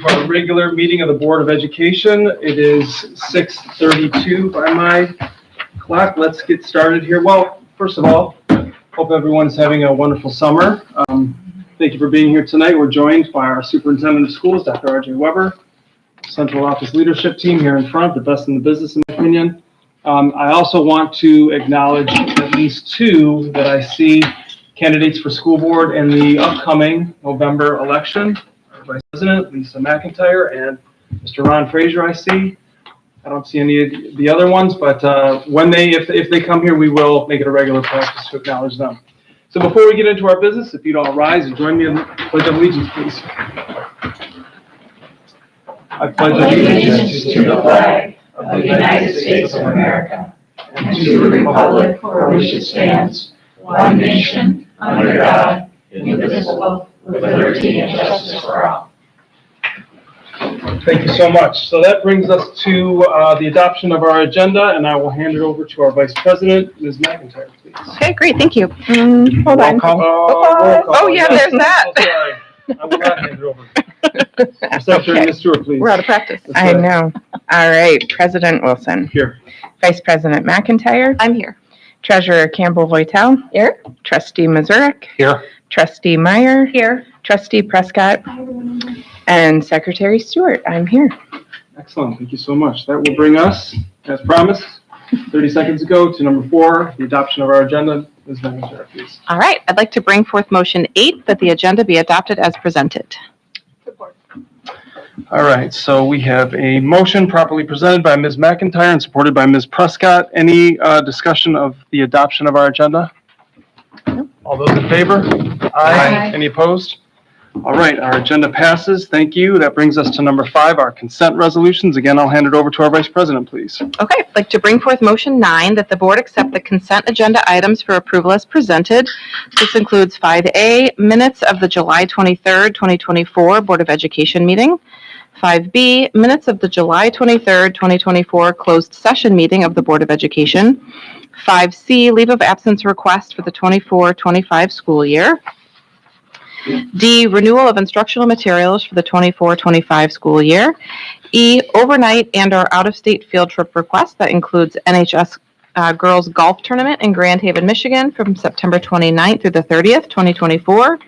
Our regular meeting of the Board of Education. It is 6:32 by my clock. Let's get started here. Well, first of all, hope everyone's having a wonderful summer. Thank you for being here tonight. We're joined by our Superintendent of Schools, Dr. R.J. Weber, Central Office Leadership Team here in front, the best in the business in my opinion. I also want to acknowledge at least two that I see candidates for school board in the upcoming November election. Vice President Lisa McIntyre and Mr. Ron Frazier. I see. I don't see any of the other ones, but if they come here, we will make it a regular practice to acknowledge them. So before we get into our business, if you'd all rise and join me in the Pledge of Allegiance, please. I pledge allegiance to the flag of the United States of America and to the republic for which it stands, one nation, under God, indivisible, with liberty and justice for all. Thank you so much. So that brings us to the adoption of our agenda, and I will hand it over to our Vice President, Ms. McIntyre, please. Okay, great. Thank you. Hold on. Oh, yeah, there's that. I will not hand it over. Secretary, Ms. Stewart, please. We're out of practice. I know. All right. President Wilson. Here. Vice President McIntyre. I'm here. Treasurer Campbell-Voitel. Here. Trustee Mazurek. Here. Trustee Meyer. Here. Trustee Prescott. And Secretary Stewart. I'm here. Excellent. Thank you so much. That will bring us, as promised, 30 seconds ago, to number 4, the adoption of our agenda. Ms. McIntyre, please. All right. I'd like to bring forth motion 8 that the agenda be adopted as presented. Support. All right. So we have a motion properly presented by Ms. McIntyre and supported by Ms. Prescott. Any discussion of the adoption of our agenda? All those in favor? Aye. Any opposed? All right, our agenda passes. Thank you. That brings us to number 5, our consent resolutions. Again, I'll hand it over to our Vice President, please. Okay. I'd like to bring forth motion 9 that the board accept the consent agenda items for approval as presented. This includes 5A, minutes of the July 23rd, 2024 Board of Education meeting. 5B, minutes of the July 23rd, 2024 closed session meeting of the Board of Education. 5C, leave of absence request for the 24-25 school year. D, renewal of instructional materials for the 24-25 school year. E, overnight and or out-of-state field trip request that includes NHS girls golf tournament in Grand Haven, Michigan from September 29th through the 30th, 2024.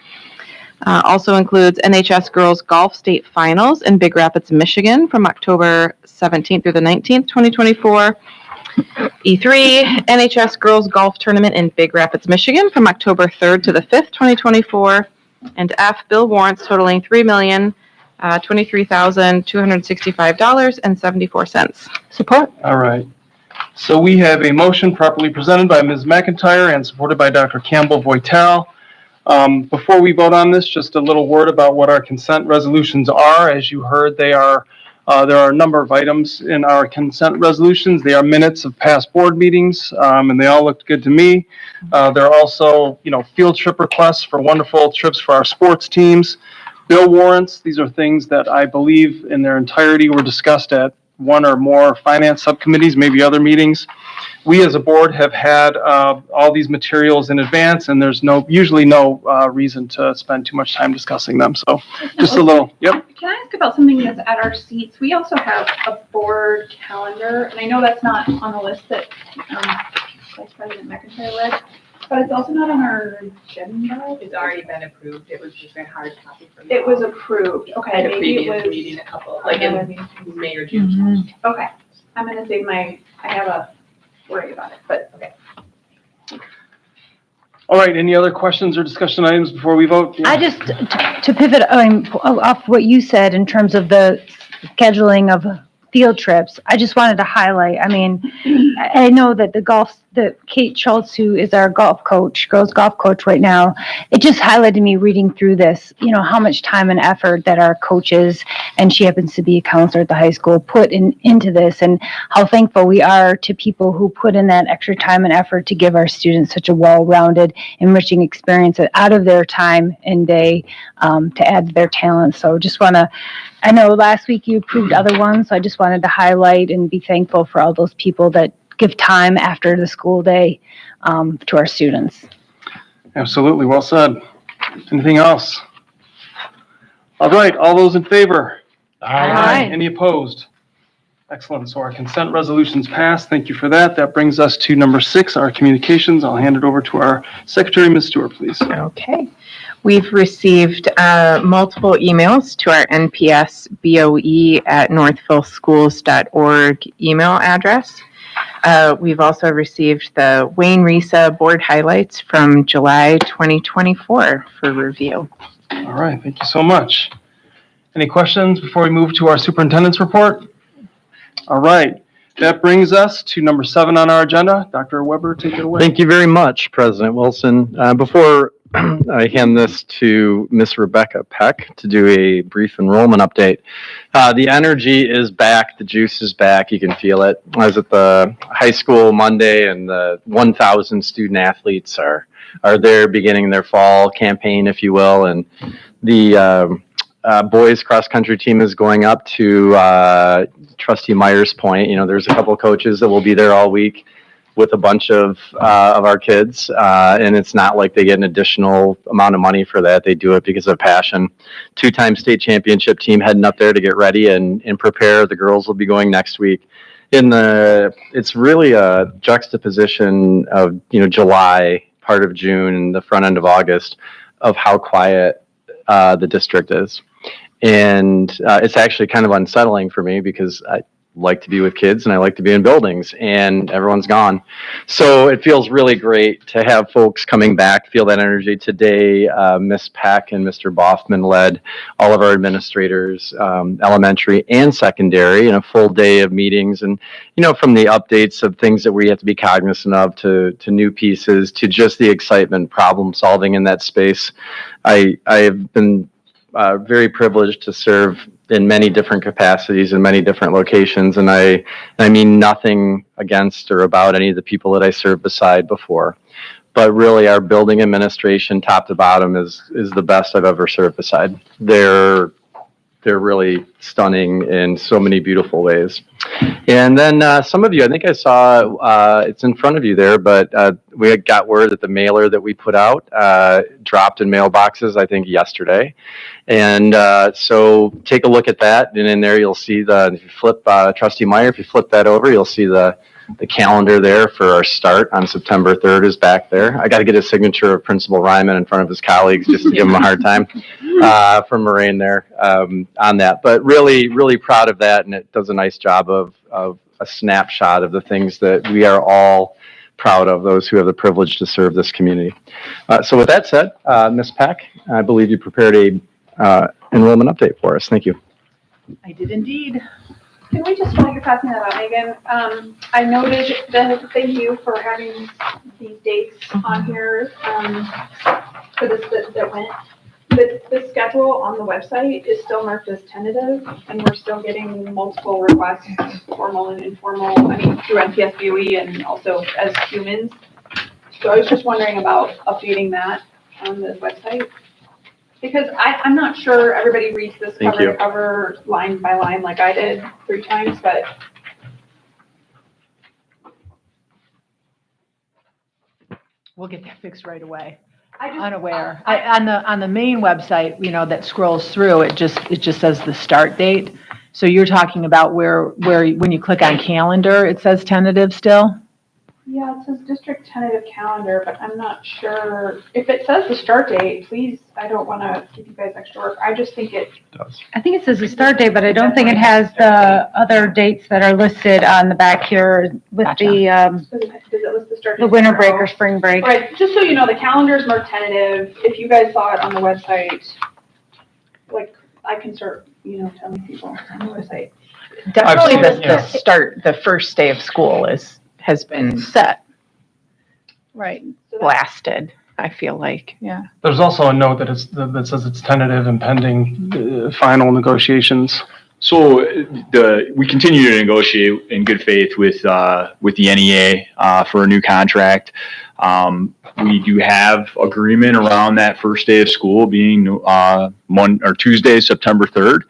Also includes NHS girls golf state finals in Big Rapids, Michigan from October 17th through the 19th, 2024. E3, NHS girls golf tournament in Big Rapids, Michigan from October 3rd to the 5th, 2024. And F, bill warrants totaling $3,023,265.74. Support. All right. So we have a motion properly presented by Ms. McIntyre and supported by Dr. Campbell-Voitel. Before we vote on this, just a little word about what our consent resolutions are. As you heard, there are a number of items in our consent resolutions. They are minutes of past board meetings, and they all looked good to me. There are also, field trip requests for wonderful trips for our sports teams. Bill warrants, these are things that I believe in their entirety were discussed at one or more finance subcommittees, maybe other meetings. We as a board have had all these materials in advance, and there's usually no reason to spend too much time discussing them. So just a little, yep. Can I ask about something that's at our seats? We also have a board calendar, and I know that's not on the list that Vice President McIntyre led, but it's also not on our agenda. It's already been approved. It was just a hard copy for me. It was approved. Okay, At a maybe it previous was. meeting, a couple, like in May or June. Okay, I'm gonna save I have a worry about it, but okay. All right, any other questions or discussion items before we vote? Yeah. I just, to pivot off what you said in terms of the scheduling of field trips, I just wanted to highlight, I know that Kate Schultz, who is our girls golf coach right now, it just highlighted me reading through this, how much time and effort that our coaches, and she happens to be a counselor at the high school, put into this, and how thankful we are to people who put in that extra time and effort to give our students such a well-rounded, enriching experience out of their time and day to add to their talents. So I know last week you approved other ones, so I just wanted to highlight and be thankful for all those people that give time after the school day to our students. Absolutely, well said. Anything else? All right, all those in favor? Aye. Any opposed? Excellent. So our consent resolution's passed. Thank you for that. That brings us to number 6, our communications. I'll hand it over to our secretary, Ms. Stewart, please. Okay. We've received multiple emails to our NPS BOE at northvilleschools.org email address. We've also received the Wayne Risa board highlights from July 2024 for review. All right. Thank you so much. Any questions before we move to our superintendent's report? All right. That brings us to number 7 on our agenda. Dr. Weber, take it away. Thank you very much, President Wilson. Before I hand this to Miss Rebecca Peck to do a brief enrollment update, the energy is back. The juice is back. You can feel it. I was at the high school Monday, and the 1,000 student athletes are there beginning their fall campaign, if you will, and the boys cross country team is going up to Trustee Meyer's point. You know, there's a couple of coaches that will be there all week with a bunch of our kids, and it's not like they get an additional amount of money for that. They do it because of passion. 2-time state championship team heading up there to get ready and prepare. The girls will be going next week. It's really a juxtaposition of, July, part of June, and the front end of August, of how quiet the district is. And it's actually kind of unsettling for me because I like to be with kids and I like to be in buildings, and everyone's gone. So it feels really great to have folks coming back, feel that energy. Today, Ms. Peck and Mr. Boffman led all of our administrators, elementary and secondary, in a full day of meetings. And, from the updates of things that we have to be cognizant of to new pieces to just the excitement, problem solving in that space. I have been very privileged to serve in many different capacities in many different locations, and I mean nothing against or about any of the people that I served beside before, but really our building administration, top to bottom, is the best I've ever served beside. They're really stunning in so many beautiful ways. And then some of you, I think I saw, it's in front of you there, but we had got word that the mailer that we put out dropped in mailboxes, I think, yesterday. And so take a look at that. And in there, you'll see if you flip, Trustee Meyer, if you flip that over, you'll see the calendar there for our start on September 3rd is back there. I got to get a signature of Principal Ryman in front of his colleagues just to give him a hard time from Moraine there on that. But really, really proud of that, and it does a nice job of a snapshot of the things that we are all proud of, those who have the privilege to serve this community. So with that said, Ms. Peck, I believe you prepared a enrollment update for us. Thank you. I did indeed. Can we just, while you're passing that out, Megan, I noted that thank you for having these dates on here for this that went. The schedule on the website is still marked as tentative, and we're still getting multiple requests, formal and informal, through NPS BOE and also as humans. So I was just wondering about updating that on the website. Because I'm not sure everybody reads this cover to cover, line by line, like I did 3 times, but. We'll get that fixed right away. Unaware. On the main website, that scrolls through, it just says the start date. So you're talking about where when you click on calendar, it says tentative still? Yeah, it says district tentative calendar, but I'm not sure. If it says the start date, please, I don't want to give you guys extra work. I just think it does. I think it says the start date, but I don't think it has the other dates that are listed on the back here with Gotcha. does it list the start date? the winter break or spring break. Right, just so you know, the calendar is marked tentative. If you guys saw it on the website, like, I can start, telling people on the website. Definitely seen the first day of school has been set, Right. So that's- blasted, I feel like. Yeah. There's also a note that says it's tentative and pending final negotiations. So we continue to negotiate in good faith with the NEA for a new contract. We do have agreement around that first day of school being Tuesday, September 3rd.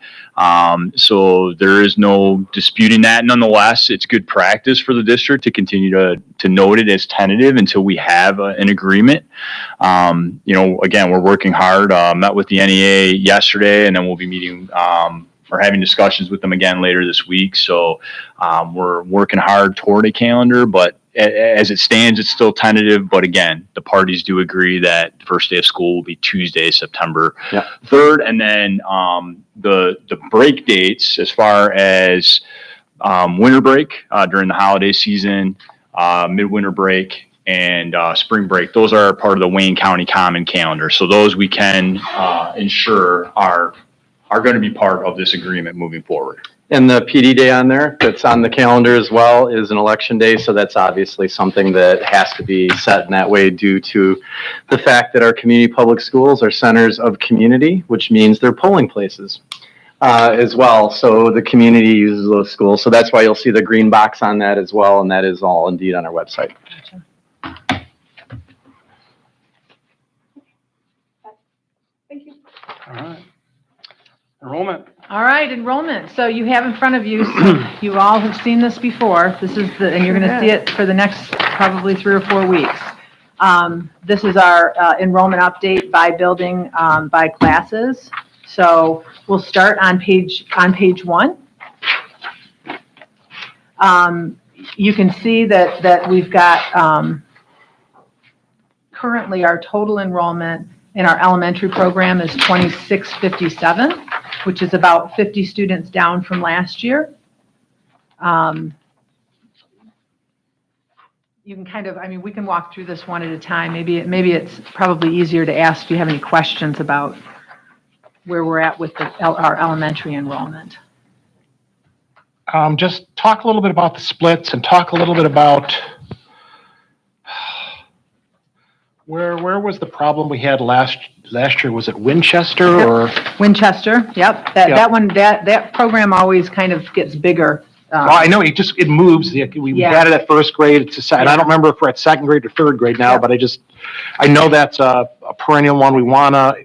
So there is no disputing that. Nonetheless, it's good practice for the district to continue to note it as tentative until we have an agreement. Again, we're working hard. Met with the NEA yesterday, and then we'll be meeting are having discussions with them again later this week. So we're working hard toward a calendar, but as it stands, it's still tentative. But again, the parties do agree that the first day of school will be Tuesday, September 3rd. And then the break dates as far as winter break during the holiday season, midwinter break, and spring break, those are part of the Wayne County Common Calendar. So those we can ensure are going to be part of this agreement moving forward. And the PD day on there that's on the calendar as well is an election day. So that's obviously something that has to be set in that way due to the fact that our community public schools are centers of community, which means they're polling places as well. So the community uses those schools. So that's why you'll see the green box on that as well. And that is all indeed on our website. Thank you. All right. Enrollment. All right, enrollment. So you have in front of you, you all have seen this before. This is and you're going to see it for the next probably 3 or 4 weeks. This is our enrollment update by building, by classes. So we'll start on page 1. You can see that we've got currently our total enrollment in our elementary program is 2657, which is about 50 students down from last year. You can kind of, we can walk through this one at a time. Maybe it's probably easier to ask, do you have any questions about where we're at with our elementary enrollment? Just talk a little bit about the splits and talk a little bit about where was the problem we had last year? Was it Winchester or? Winchester, yep. That program always kind of gets bigger. Well, I know it moves. We had it at first grade. And I don't remember if we're at second grade or third grade now, but I know that's a perennial one.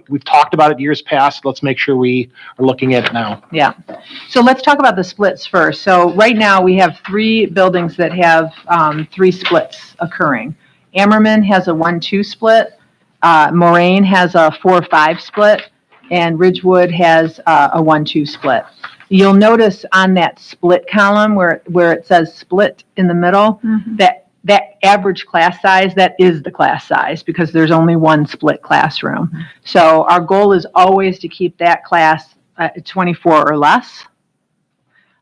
We've talked about it years past. Let's make sure we are looking at it now. Yeah. So let's talk about the splits first. So right now we have 3 buildings that have 3 splits occurring. Ammerman has a 1-2 split. Moraine has a 4-5 split. And Ridgewood has a 1-2 split. You'll notice on that split column where it says split in the middle, that average class size, that is the class size because there's only 1 split classroom. So our goal is always to keep that class at 24 or less.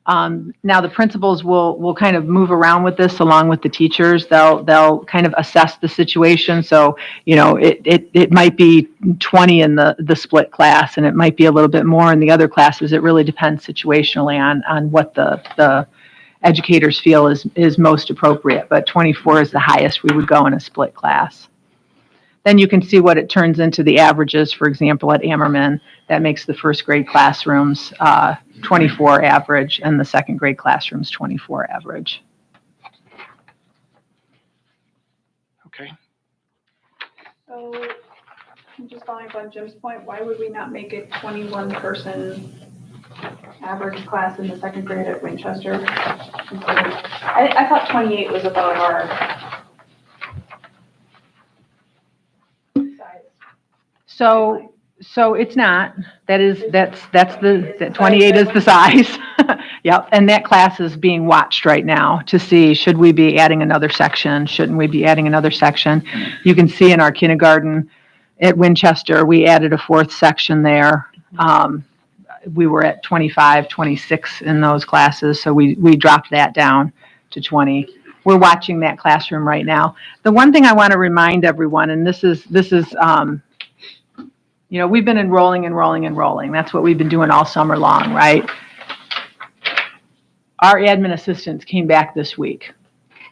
Now the principals will kind of move around with this along with the teachers. They'll kind of assess the situation. So, it might be 20 in the split class and it might be a little bit more in the other classes. It really depends situationally on what the educators feel is most appropriate. But 24 is the highest we would go in a split class. Then you can see what it turns into the averages, for example, at Ammerman. That makes the first grade classrooms 24 average and the second grade classrooms 24 average. Okay. So, just following up on Jim's point, why would we not make it 21-person average class in the second grade at Winchester? I thought 28 was above our size. So it's not. That's the 28 is the size. Yep. And that class is being watched right now to see, should we be adding another section? Shouldn't we be adding another section? You can see in our kindergarten at Winchester, we added a 4th section there. We were at 25, 26 in those classes. So we dropped that down to 20. We're watching that classroom right now. The one thing I want to remind everyone, and this is we've been enrolling. That's what we've been doing all summer long, right? Our admin assistants came back this week.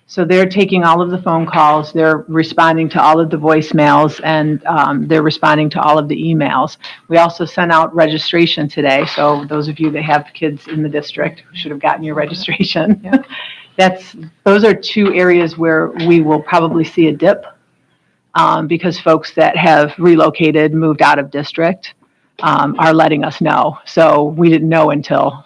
So they're taking all of the phone calls, they're responding to all of the voicemails, and they're responding to all of the emails. We also sent out registration today. So those of you that have kids in the district should have gotten your registration. Yeah. Those are 2 areas where we will probably see a dip. Because folks that have relocated, moved out of district, are letting us know. So we didn't know until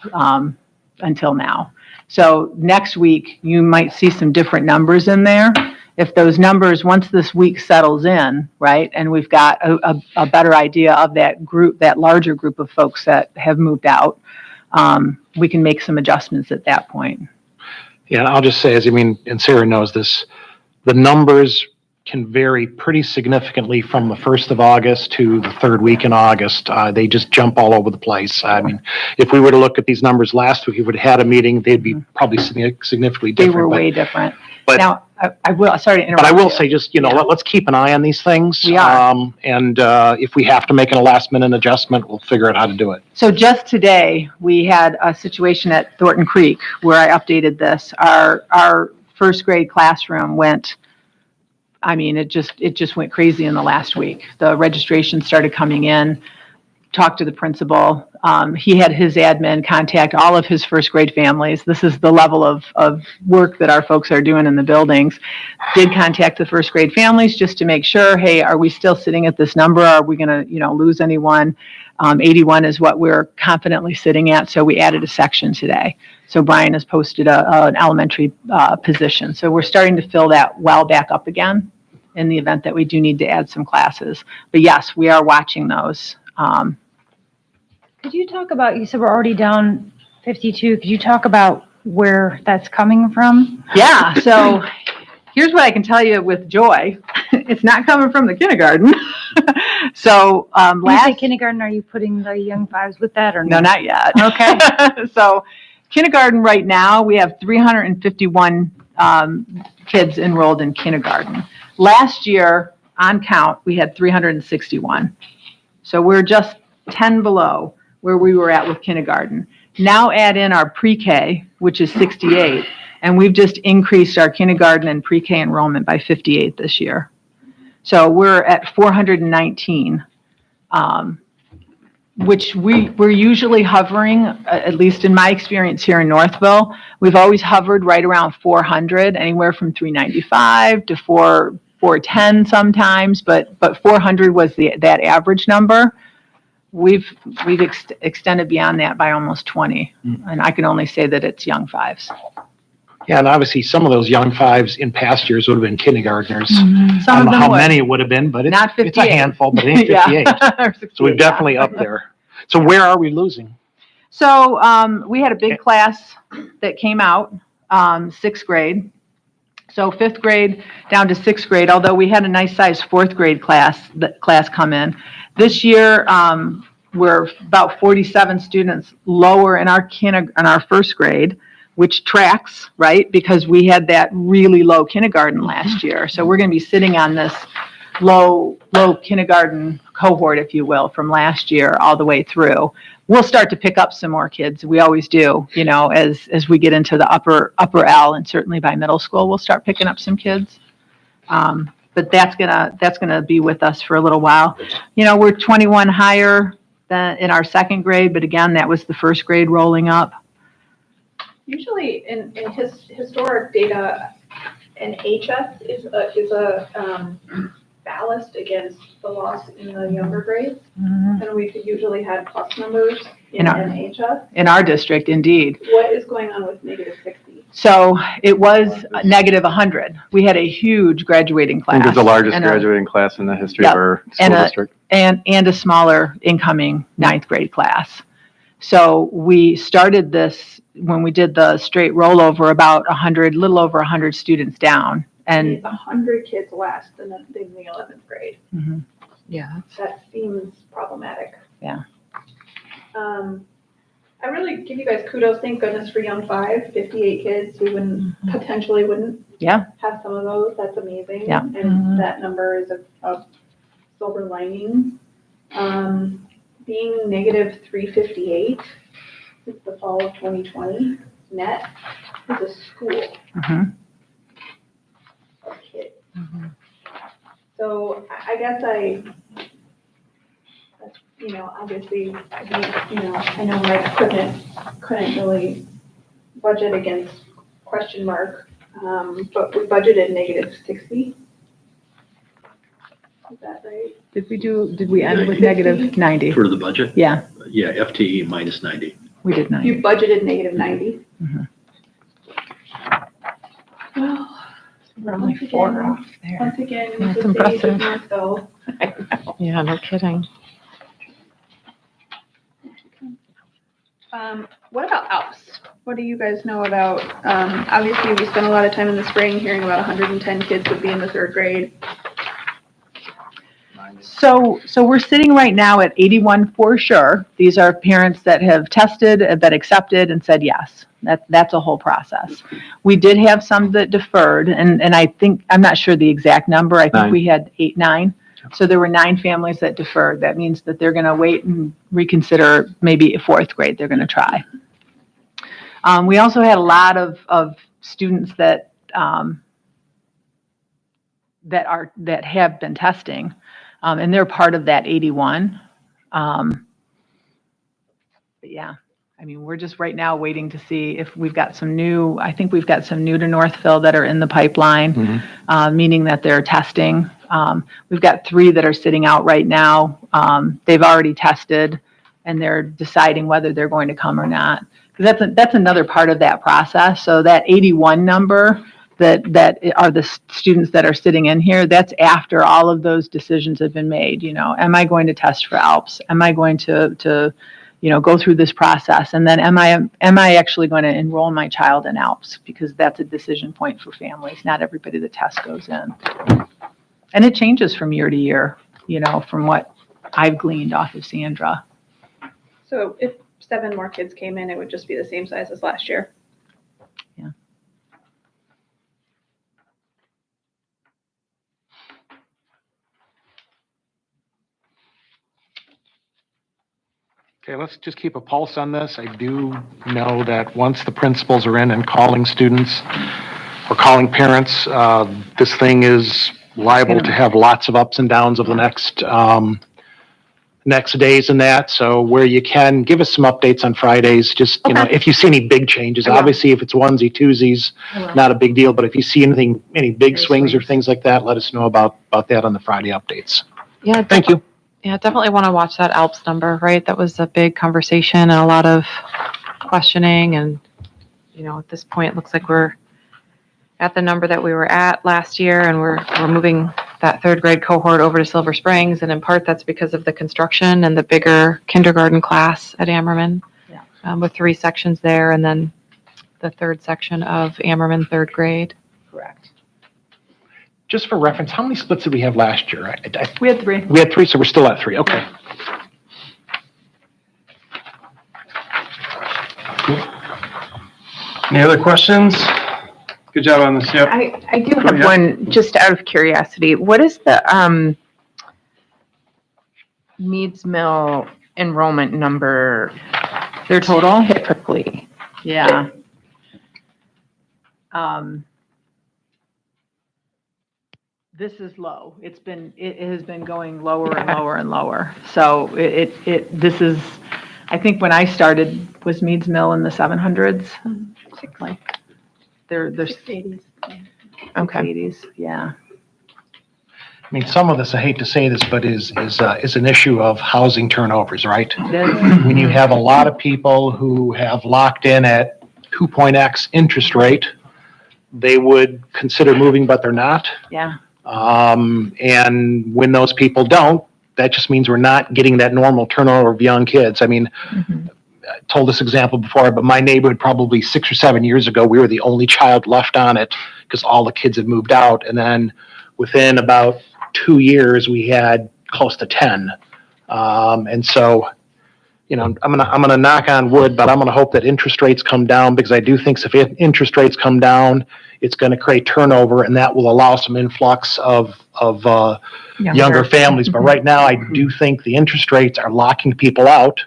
now. So next week, you might see some different numbers in there. If those numbers, once this week settles in, right, and we've got a better idea of that group, that larger group of folks that have moved out, we can make some adjustments at that point. Yeah, I'll just say, and Sarah knows this, the numbers can vary pretty significantly from the 1st of August to the 3rd week in August. They just jump all over the place. If we were to look at these numbers last week, if we'd had a meeting, they'd be probably significantly They different. were but- way different. but- Now, I will, sorry to interrupt. But I will you. say, just, let's keep an eye on these things. We are. And if we have to make a last minute adjustment, we'll figure out how to do it. So just today, we had a situation at Thornton Creek where I updated this. Our first grade classroom went, it just went crazy in the last week. The registration started coming in, talked to the principal. He had his admin contact all of his first grade families. This is the level of work that our folks are doing in the buildings. Did contact the first grade families just to make sure, hey, are we still sitting at this number? Are we going to, lose anyone? 81 is what we're confidently sitting at. So we added a section today. So Brian has posted an elementary position. So we're starting to fill that well back up again in the event that we do need to add some classes. But yes, we are watching those. Could you talk about, you said we're already down 52. Could you talk about where that's coming from? Yeah, so here's what I can tell you with joy. It's not coming from the kindergarten. So When you say kindergarten, are you putting the young fives with that or no, not yet. Okay. So kindergarten right now, we have 351 kids enrolled in kindergarten. Last year, on count, we had 361. So we're just 10 below where we were at with kindergarten. Now add in our pre-K, which is 68, and we've just increased our kindergarten and pre-K enrollment by 58 this year. So we're at 419, which we're usually hovering, at least in my experience here in Northville, we've always hovered right around 400, anywhere from 395 to 410 sometimes, but 400 was that average number. We've extended beyond that by almost 20, and I can only say that it's young fives. Yeah, and obviously some of those young fives in past years would have been kindergartners. Some I of don't know them how would. many it would have been, but Not it's a 58. handful, but it ain't 58. Yeah. So we're definitely up there. So where are we losing? So we had a big class that came out, 6th grade. So 5th grade down to 6th grade, although we had a nice size 4th grade class come in. This year, we're about 47 students lower in our first grade, which tracks, right? Because we had that really low kindergarten last year. So we're going to be sitting on this low kindergarten cohort, if you will, from last year all the way through. We'll start to pick up some more kids. We always do, as we get into the upper L, and certainly by middle school, we'll start picking up some kids. But that's gonna be with us for a little while. We're 21 higher than in our 2nd grade, but again, that was the 1st grade rolling up. Usually in historic data, an HS is a ballast against the loss in the younger grades. And we could usually have plus numbers in an HS. In our district, indeed. What is going on with -60? So it was -100. We had a huge graduating I class. think it's the largest and graduating class in the history Yep. of our And school a- district. and a smaller incoming 9th grade class. So we started this when we did the straight rollover about 100, little over 100 students down. And It's 100 kids less than in the 11th grade. Yeah. That seems problematic. Yeah. I really give you guys kudos. Thank goodness for Young 5, 58 kids. We potentially wouldn't Yeah. have some of those. That's amazing. Yeah. And that number is a silver lining. Being -358 since the fall of 2020 net is a school Mhm. of kids. So I guess obviously, I know Mike couldn't really budget against question mark, but we budgeted -60. Is that right? Did we end with -90? For the budget? Yeah, Yeah, FTE minus 90. we did 90. You budgeted -90. Mhm. Well, We're only 4 off there. once again, That's it's the stage of impressive. Northville. Yeah, no kidding. What about ALPS? What do you guys know about, obviously, we spent a lot of time in the spring hearing about 110 kids would be in the third grade. So we're sitting right now at 81 for sure. These are parents that have tested, have been accepted, and said yes. That's a whole process. We did have some that deferred, and I think, I'm not sure the exact number. I think we had 9. So there were 9 families that deferred. That means that they're going to wait and reconsider maybe a 4th grade they're going to try. We also had a lot of students that have been testing, and they're part of that 81. But yeah, I mean, we're just right now waiting to see if we've got some new. I think we've got some new to Northville that are in the pipeline, meaning that they're testing. We've got 3 that are sitting out right now. They've already tested, and they're deciding whether they're going to come or not. Because that's another part of that process. So that 81 number that are the students that are sitting in here, that's after all of those decisions have been made. You know, am I going to test for ALPS? Am I going to go through this process? And then am I actually going to enroll my child in ALPS? Because that's a decision point for families. Not everybody that test goes in. And it changes from year to year, from what I've gleaned off of Sandra. So if 7 more kids came in, it would just be the same size as last year. Yeah. Okay, let's just keep a pulse on this. I do know that once the principals are in and calling students or calling parents, this thing is liable to have lots of ups and downs of the next days and that. So where you can, give us some updates on Fridays, just, if you see any big changes. Obviously, if it's onesie, twosies, not a big deal. But if you see any big swings or things like that, let us know about that on the Friday updates. Yeah. Thank you. Yeah, definitely want to watch that ALPS number, right? That was a big conversation and a lot of questioning. And, at this point, it looks like we're at the number that we were at last year, and we're moving that 3rd grade cohort over to Silver Springs. And in part, that's because of the construction and the bigger kindergarten class at Ammerman, with 3 sections there, and then the 3rd section of Ammerman 3rd grade. Correct. Just for reference, how many splits did we have last year? We had 3. We had 3, so we're still at 3. Okay. Any other questions? Good job on this, yep. I do have one, just out of curiosity. What is the Meads Mill enrollment number? Their total? Typically. Yeah. This is low. It has been going lower and lower and lower. So this is, I think when I started, was Meads Mill in the 700s? Like they're 80s. Okay. 80s. Yeah. I mean, some of this, I hate to say this, but is an issue of housing turnovers, right? When you have a lot of people who have locked in at 2.x interest rate, they would consider moving, but they're not. Yeah. And when those people don't, that just means we're not getting that normal turnover of young kids. I mean, I told this example before, but my neighborhood probably 6 or 7 years ago, we were the only child left on it because all the kids had moved out. And then within about 2 years, we had close to 10. And so, I'm gonna knock on wood, but I'm gonna hope that interest rates come down, because I do think if interest rates come down, it's going to create turnover, and that will allow some influx of younger families. But right now, I do think the interest rates are locking people out.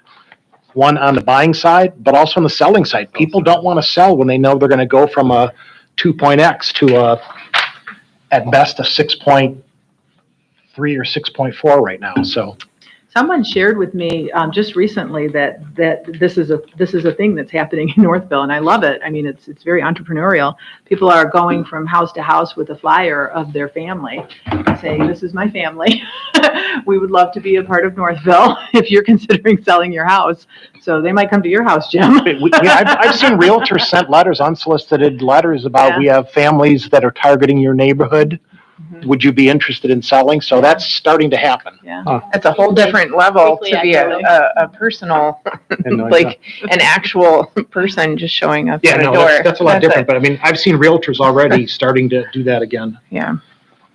One, on the buying side, but also on the selling side. People don't want to sell when they know they're going to go from a 2.x to at best a 6.3 or 6.4 right now. So Someone shared with me just recently that this is a thing that's happening in Northville, and I love it. I mean, it's very entrepreneurial. People are going from house to house with a flyer of their family, saying, "This is my family. We would love to be a part of Northville if you're considering selling your house." So they might come to your house, Jim. I've seen realtors sent letters, unsolicited letters about, we have families that are targeting your neighborhood. Would you be interested in selling? So that's starting to happen. Yeah, it's a whole different level Weekly to be a personal, like an actual person just showing up Yeah, at a no, door. that's a lot different, but I mean, I've seen realtors already starting to do that again. Yeah.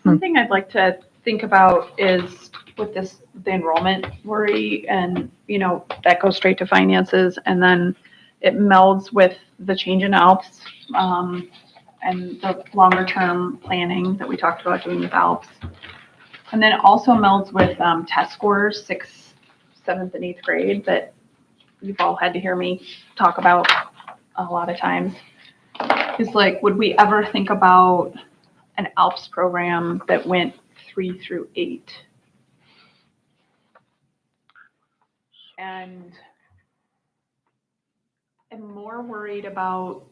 One thing I'd like to think about is with this, the enrollment worry and, that goes straight to finances and then it melds with the change in ALPS, and the longer term planning that we talked about doing with ALPS. And then it also melds with, test scores, 6th, 7th, and 8th grade that you've all had to hear me talk about a lot of times. It's like, would we ever think about an ALPS program that went 3 through 8? And I'm more worried about,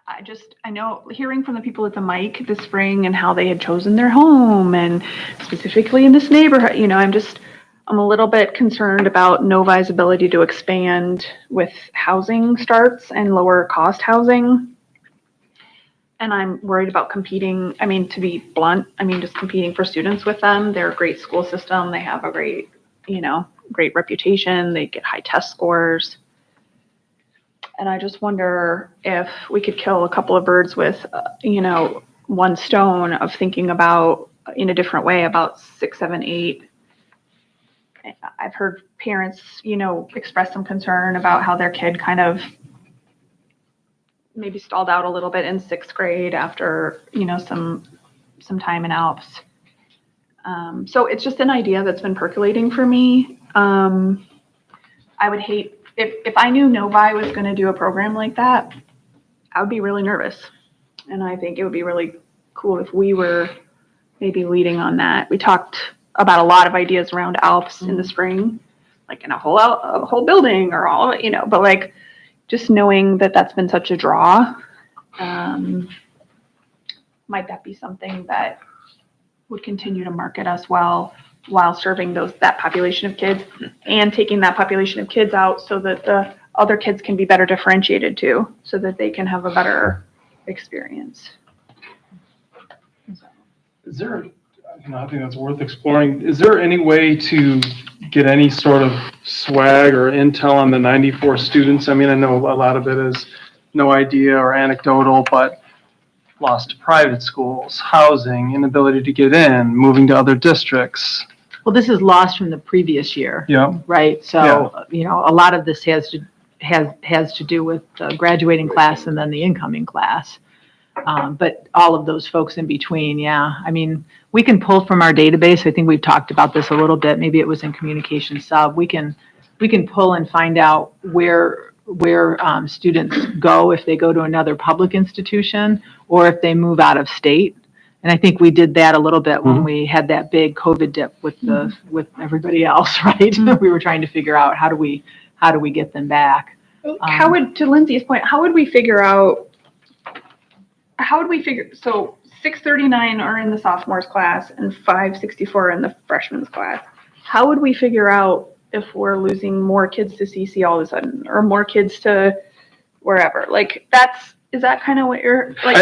I know hearing from the people at the mic this spring and how they had chosen their home and specifically in this neighborhood, I'm a little bit concerned about Novi's ability to expand with housing starts and lower cost housing. And I'm worried about competing, to be blunt, just competing for students with them. They're a great school system. They have a great, great reputation. They get high test scores. And I just wonder if we could kill a couple of birds with, one stone of thinking about in a different way about 6, 7, 8. I've heard parents, express some concern about how their kid kind of maybe stalled out a little bit in 6th grade after, some time in ALPS. So it's just an idea that's been percolating for me. I would hate, if I knew Novi was going to do a program like that, I would be really nervous. And I think it would be really cool if we were maybe leading on that. We talked about a lot of ideas around ALPS in the spring, like in a whole building or all, but like just knowing that that's been such a draw, might that be something that would continue to market us well while serving that population of kids and taking that population of kids out so that the other kids can be better differentiated too, so that they can have a better experience. Is there, I think that's worth exploring. Is there any way to get any sort of swag or intel on the 94 students? I know a lot of it is no idea or anecdotal, but lost to private schools, housing, inability to get in, moving to other districts. Well, this is lost from the previous year. Yeah. Right? So, a lot of this has to do with the graduating class and then the incoming class. But all of those folks in between, we can pull from our database. I think we've talked about this a little bit. Maybe it was in communication sub. We can pull and find out where students go if they go to another public institution or if they move out of state. And I think we did that a little bit when we had that big COVID dip with everybody else, right? We were trying to figure out how do we get them back. To Lindsay's point, so 639 are in the sophomores class and 564 are in the freshmen class. How would we figure out if we're losing more kids to CC all of a sudden or more kids to wherever? Like is that kind of what you're like?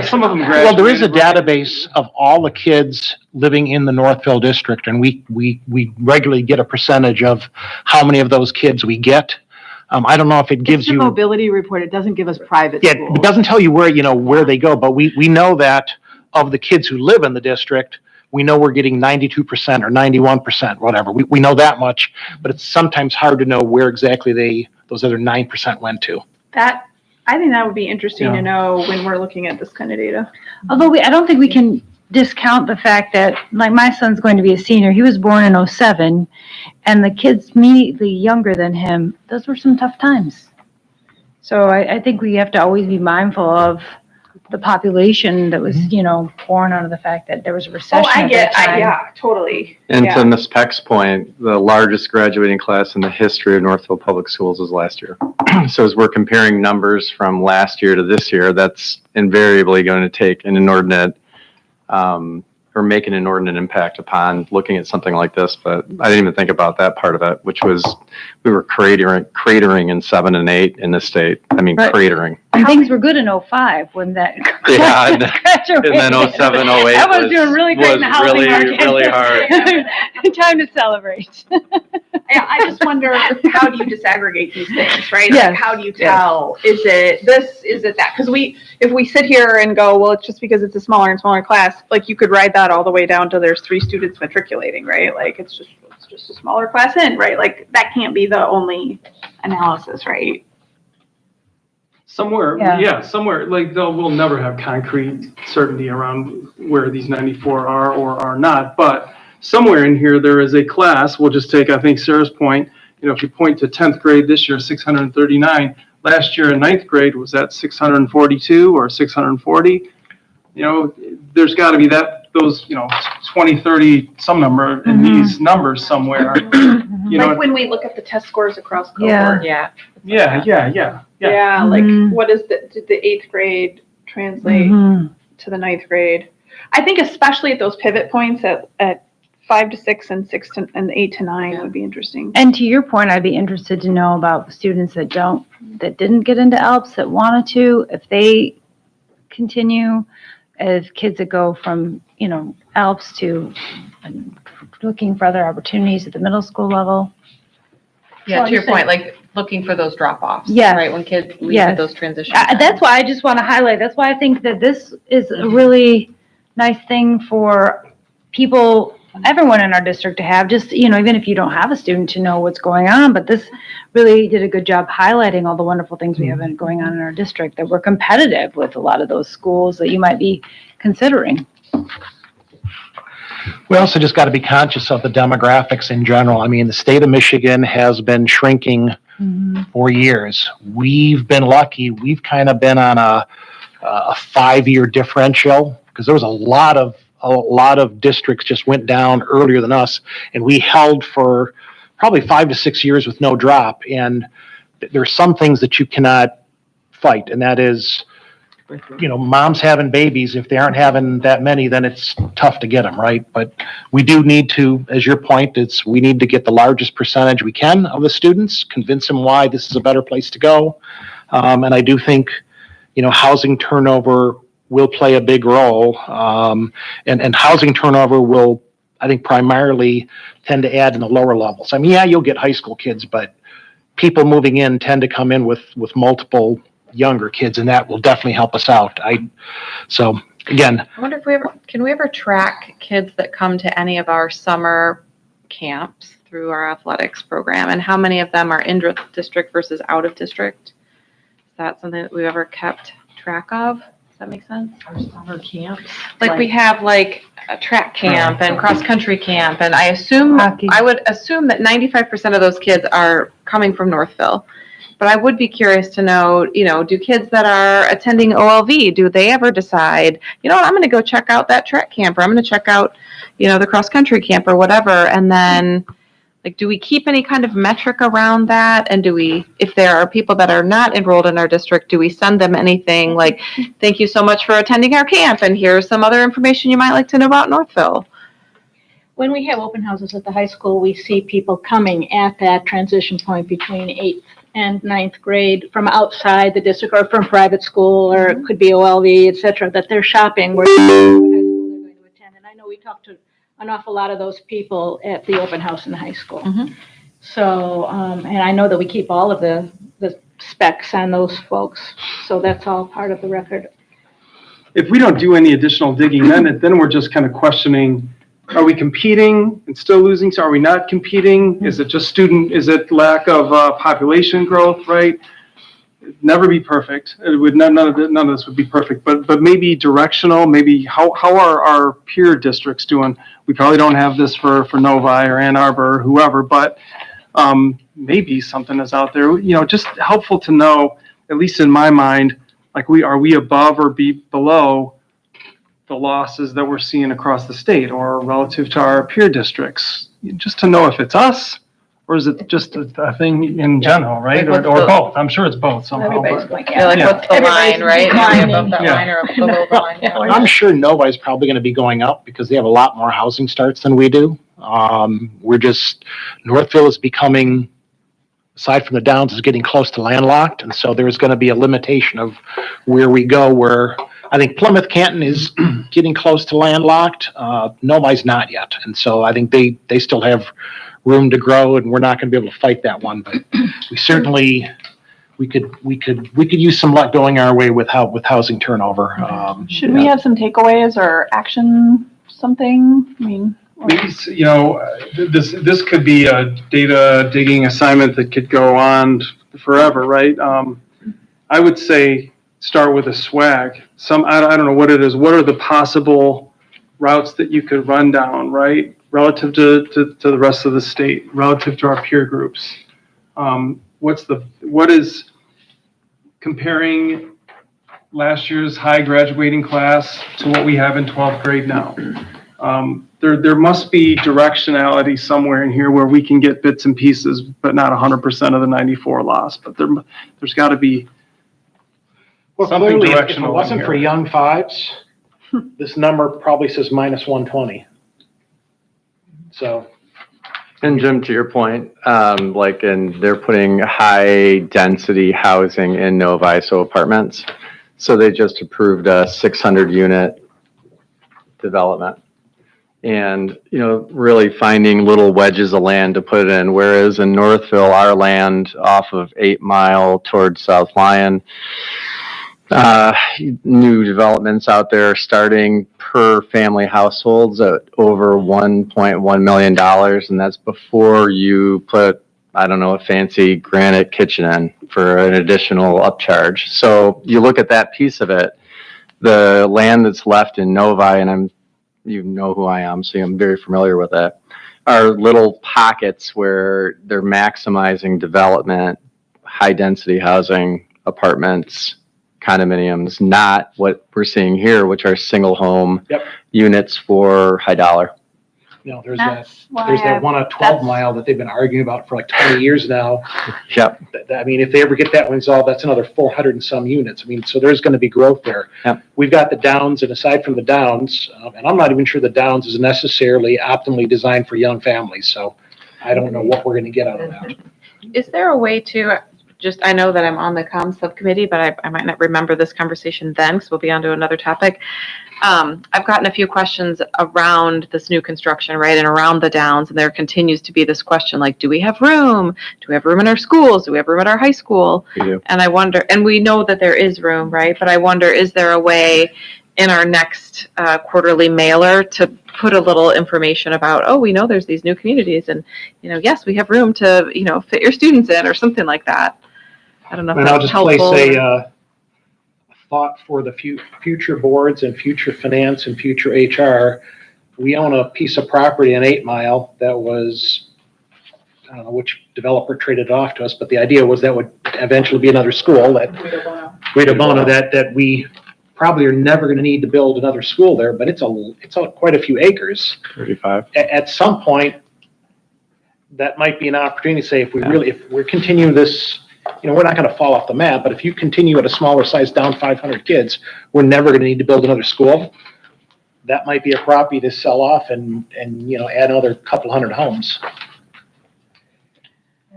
Some of them graduated. Well, there is a database of all the kids living in the Northville district, and we regularly get a percentage of how many of those kids we get. I don't know if it gives It's the you mobility report. It doesn't give us private schools. It doesn't tell you where they go, but we know that of the kids who live in the district, we know we're getting 92% or 91%, whatever. We know that much, but it's sometimes hard to know where exactly those other 9% went to. I think that would be interesting to know when we're looking at this kind of data. Although I don't think we can discount the fact that, like, my son's going to be a senior. He was born in 2007, and the kids immediately younger than him, those were some tough times. So I think we have to always be mindful of the population that was, born out of the fact that there was a recession. Totally. And to Ms. Peck's point, the largest graduating class in the history of Northville Public Schools was last year. So as we're comparing numbers from last year to this year, that's invariably going to take an inordinate or make an inordinate impact upon looking at something like this. But I didn't even think about that part of it, which was we were cratering in 7 and 8 in this state. Right. Cratering. And things were good in '05 when that Yeah, and graduated. then 07, 08 That was doing really great in the housing really, market. really hard. Time to celebrate. Yeah, I just wonder, how do you disaggregate these things, right? Yes. Like, how do you tell, is it this, is it that? Because if we sit here and go, well, it's just because it's a smaller and smaller class, like, you could ride that all the way down to there's 3 students matriculating, right? Like, it's just a smaller class in, right? Like, that can't be the only analysis, right? Somewhere, Yeah. somewhere, like, we'll never have concrete certainty around where these 94 are or are not, but somewhere in here, there is a class, we'll just take, I think, Sarah's point, if you point to 10th grade this year, 639, last year in 9th grade, was that 642 or 640? There's got to be those 20, 30, some number in these numbers somewhere. Like when we look at the test scores across Yeah. cohort. Yeah. Yeah, like what is did the 8th grade translate to the 9th grade? I think especially at those pivot points at 5 to 6 and 6 to and 8 to 9 would be interesting. And to your point, I'd be interested to know about students that didn't get into ALPS that wanted to, if they continue, as kids that go from, ALPS to looking for other opportunities at the middle school level. Yeah, to your point, like looking for those drop-offs. Yes. Right, when kids leave Yes. at those transitions. That's why I just want to highlight, that's why I think that this is a really nice thing for people, everyone in our district to have, just, even if you don't have a student, to know what's going on. But this really did a good job highlighting all the wonderful things we have going on in our district, that we're competitive with a lot of those schools that you might be considering. We also just got to be conscious of the demographics in general. I mean, the state of Michigan has been shrinking for years. We've been lucky. We've kind of been on a 5-year differential, because there was a lot of districts just went down earlier than us, and we held for probably 5 to 6 years with no drop. And there's some things that you cannot fight, and that is, moms having babies. If they aren't having that many, then it's tough to get them, right? But we do need to, as your point, we need to get the largest percentage we can of the students, convince them why this is a better place to go. And I do think, housing turnover will play a big role. And housing turnover will, I think, primarily tend to add in the lower levels. I mean, yeah, you'll get high school kids, but people moving in tend to come in with multiple younger kids, and that will definitely help us out. So again, I wonder if can we ever track kids that come to any of our summer camps through our athletics program, and how many of them are in district versus out of district? Is that something that we've ever kept track of? Does that make sense? Our summer camps. Like we have like a track camp and cross-country camp, and I would assume that 95% of those kids are coming from Northville. But I would be curious to know, do kids that are attending OLV, do they ever decide, I'm going to go check out that track camp, or I'm going to check out, the cross-country camp or whatever, and then, like, do we keep any kind of metric around that? And if there are people that are not enrolled in our district, do we send them anything like, thank you so much for attending our camp, and here's some other information you might like to know about Northville? When we have open houses at the high school, we see people coming at that transition point between 8th and 9th grade from outside the district or from private school, or it could be OLV, et cetera, that they're shopping where high school they're going to attend. And I know we talked to an awful lot of those people at the open house in the high school. So, and I know that we keep all of the specs on those folks. So that's all part of the record. If we don't do any additional digging, then we're just kind of questioning, are we competing and still losing? So are we not competing? Is it just is it lack of population growth, right? It'd never be perfect. It would none of this would be perfect, but maybe directional, maybe how are our peer districts doing? We probably don't have this for Novi or Ann Arbor or whoever, but maybe something is out there, just helpful to know, at least in my mind, like are we above or below the losses that we're seeing across the state or relative to our peer districts, just to know if it's us or is it just a thing in general, right? Like or both. I'm sure it's both somehow. Everybody's But going, Yeah, like what's the line, right? Are we above that Yeah. line or below the line? Yeah. I'm sure Novi is probably going to be going up because they have a lot more housing starts than we do. Northville is becoming aside from the downs, is getting close to landlocked. And so there's going to be a limitation of where we go, where I think Plymouth Canton is getting close to landlocked. Novi's not yet. And so I think they still have room to grow, and we're not going to be able to fight that one. But we certainly, we could use some luck going our way with housing turnover. Should we have some takeaways or action, something? I mean, Maybe, this could be a data digging assignment that could go on forever, right? I would say start with a swag. I don't know what it is. What are the possible routes that you could run down, right? Relative to the rest of the state, relative to our peer groups. What is comparing last year's high graduating class to what we have in 12th grade now? There must be directionality somewhere in here where we can get bits and pieces, but not 100% of the 94 lost. But there's got to be something clearly, if directional. it wasn't for young fives, this number probably says minus 120. So. And Jim, to your point, they're putting high density housing in Novi, so apartments. So they just approved a 600 unit development. And, really finding little wedges of land to put it in. Whereas in Northville, our land off of 8 Mile towards South Lyon, new developments out there starting per family households at over $1.1 million. And that's before you put, a fancy granite kitchen in for an additional upcharge. So you look at that piece of it, the land that's left in Novi, and you know who I am, so I'm very familiar with it, are little pockets where they're maximizing development, high density housing, apartments, condominiums, not what we're seeing here, which are single home units for high dollar. There's that one at 12 Mile that they've been arguing about for like 20 years now. Yep. I mean, if they ever get that one resolved, that's another 400 and some units. I mean, so there's going to be growth there. Yep. We've got the downs, and aside from the downs, and I'm not even sure the downs is necessarily optimally designed for young families. So I don't know what we're going to get out of that. Is there a way to, I know that I'm on the comms subcommittee, but I might not remember this conversation then, because we'll be on to another topic. I've gotten a few questions around this new construction, right, and around the downs, and there continues to be this question, like, do we have room? Do we have room in our schools? Do we have room at our high school? We do. And I wonder, and we know that there is room, right, but I wonder, is there a way in our next quarterly mailer to put a little information about, we know there's these new communities, and, yes, we have room to, fit your students in, or something like that. I don't know if And that's I'll just helpful. place a thought for the future boards and future finance and future HR. We own a piece of property in 8 Mile that was, I don't know which developer traded it off to us, but the idea was that would eventually be another school, that Guido Bono, that we probably are never going to need to build another school there, but it's quite a few acres. 35. At some point, that might be an opportunity to say, if we're continuing this, we're not going to fall off the map, but if you continue at a smaller size, down 500 kids, we're never going to need to build another school. That might be a property to sell off and add another couple hundred homes.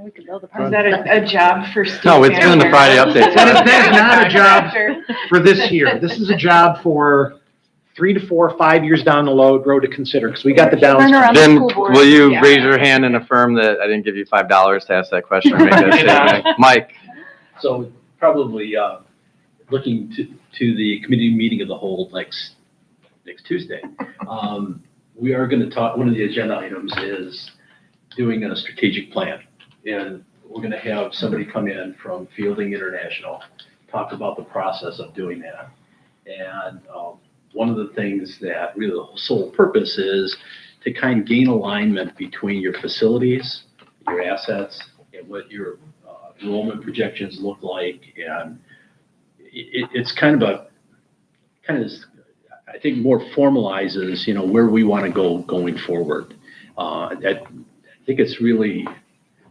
we could build a. Is that a job for Steve? No, it's doing the Friday update. That is not a job for this year. This is a job for 3 to 4 or 5 years down the road to consider, because we got the downs. Turn around the Then school board. will you raise your hand and affirm that I didn't give you $5 to ask that question? Or make that statement? Mike? So probably looking to the committee meeting of the whole next Tuesday. We are going to talk, one of the agenda items is doing a strategic plan. And we're going to have somebody come in from Fielding International, talk about the process of doing that. And one of the things that really the sole purpose is to kind of gain alignment between your facilities, your assets, and what your enrollment projections look like. And it's kind of I think more formalizes, where we want to go going forward. I think it's really,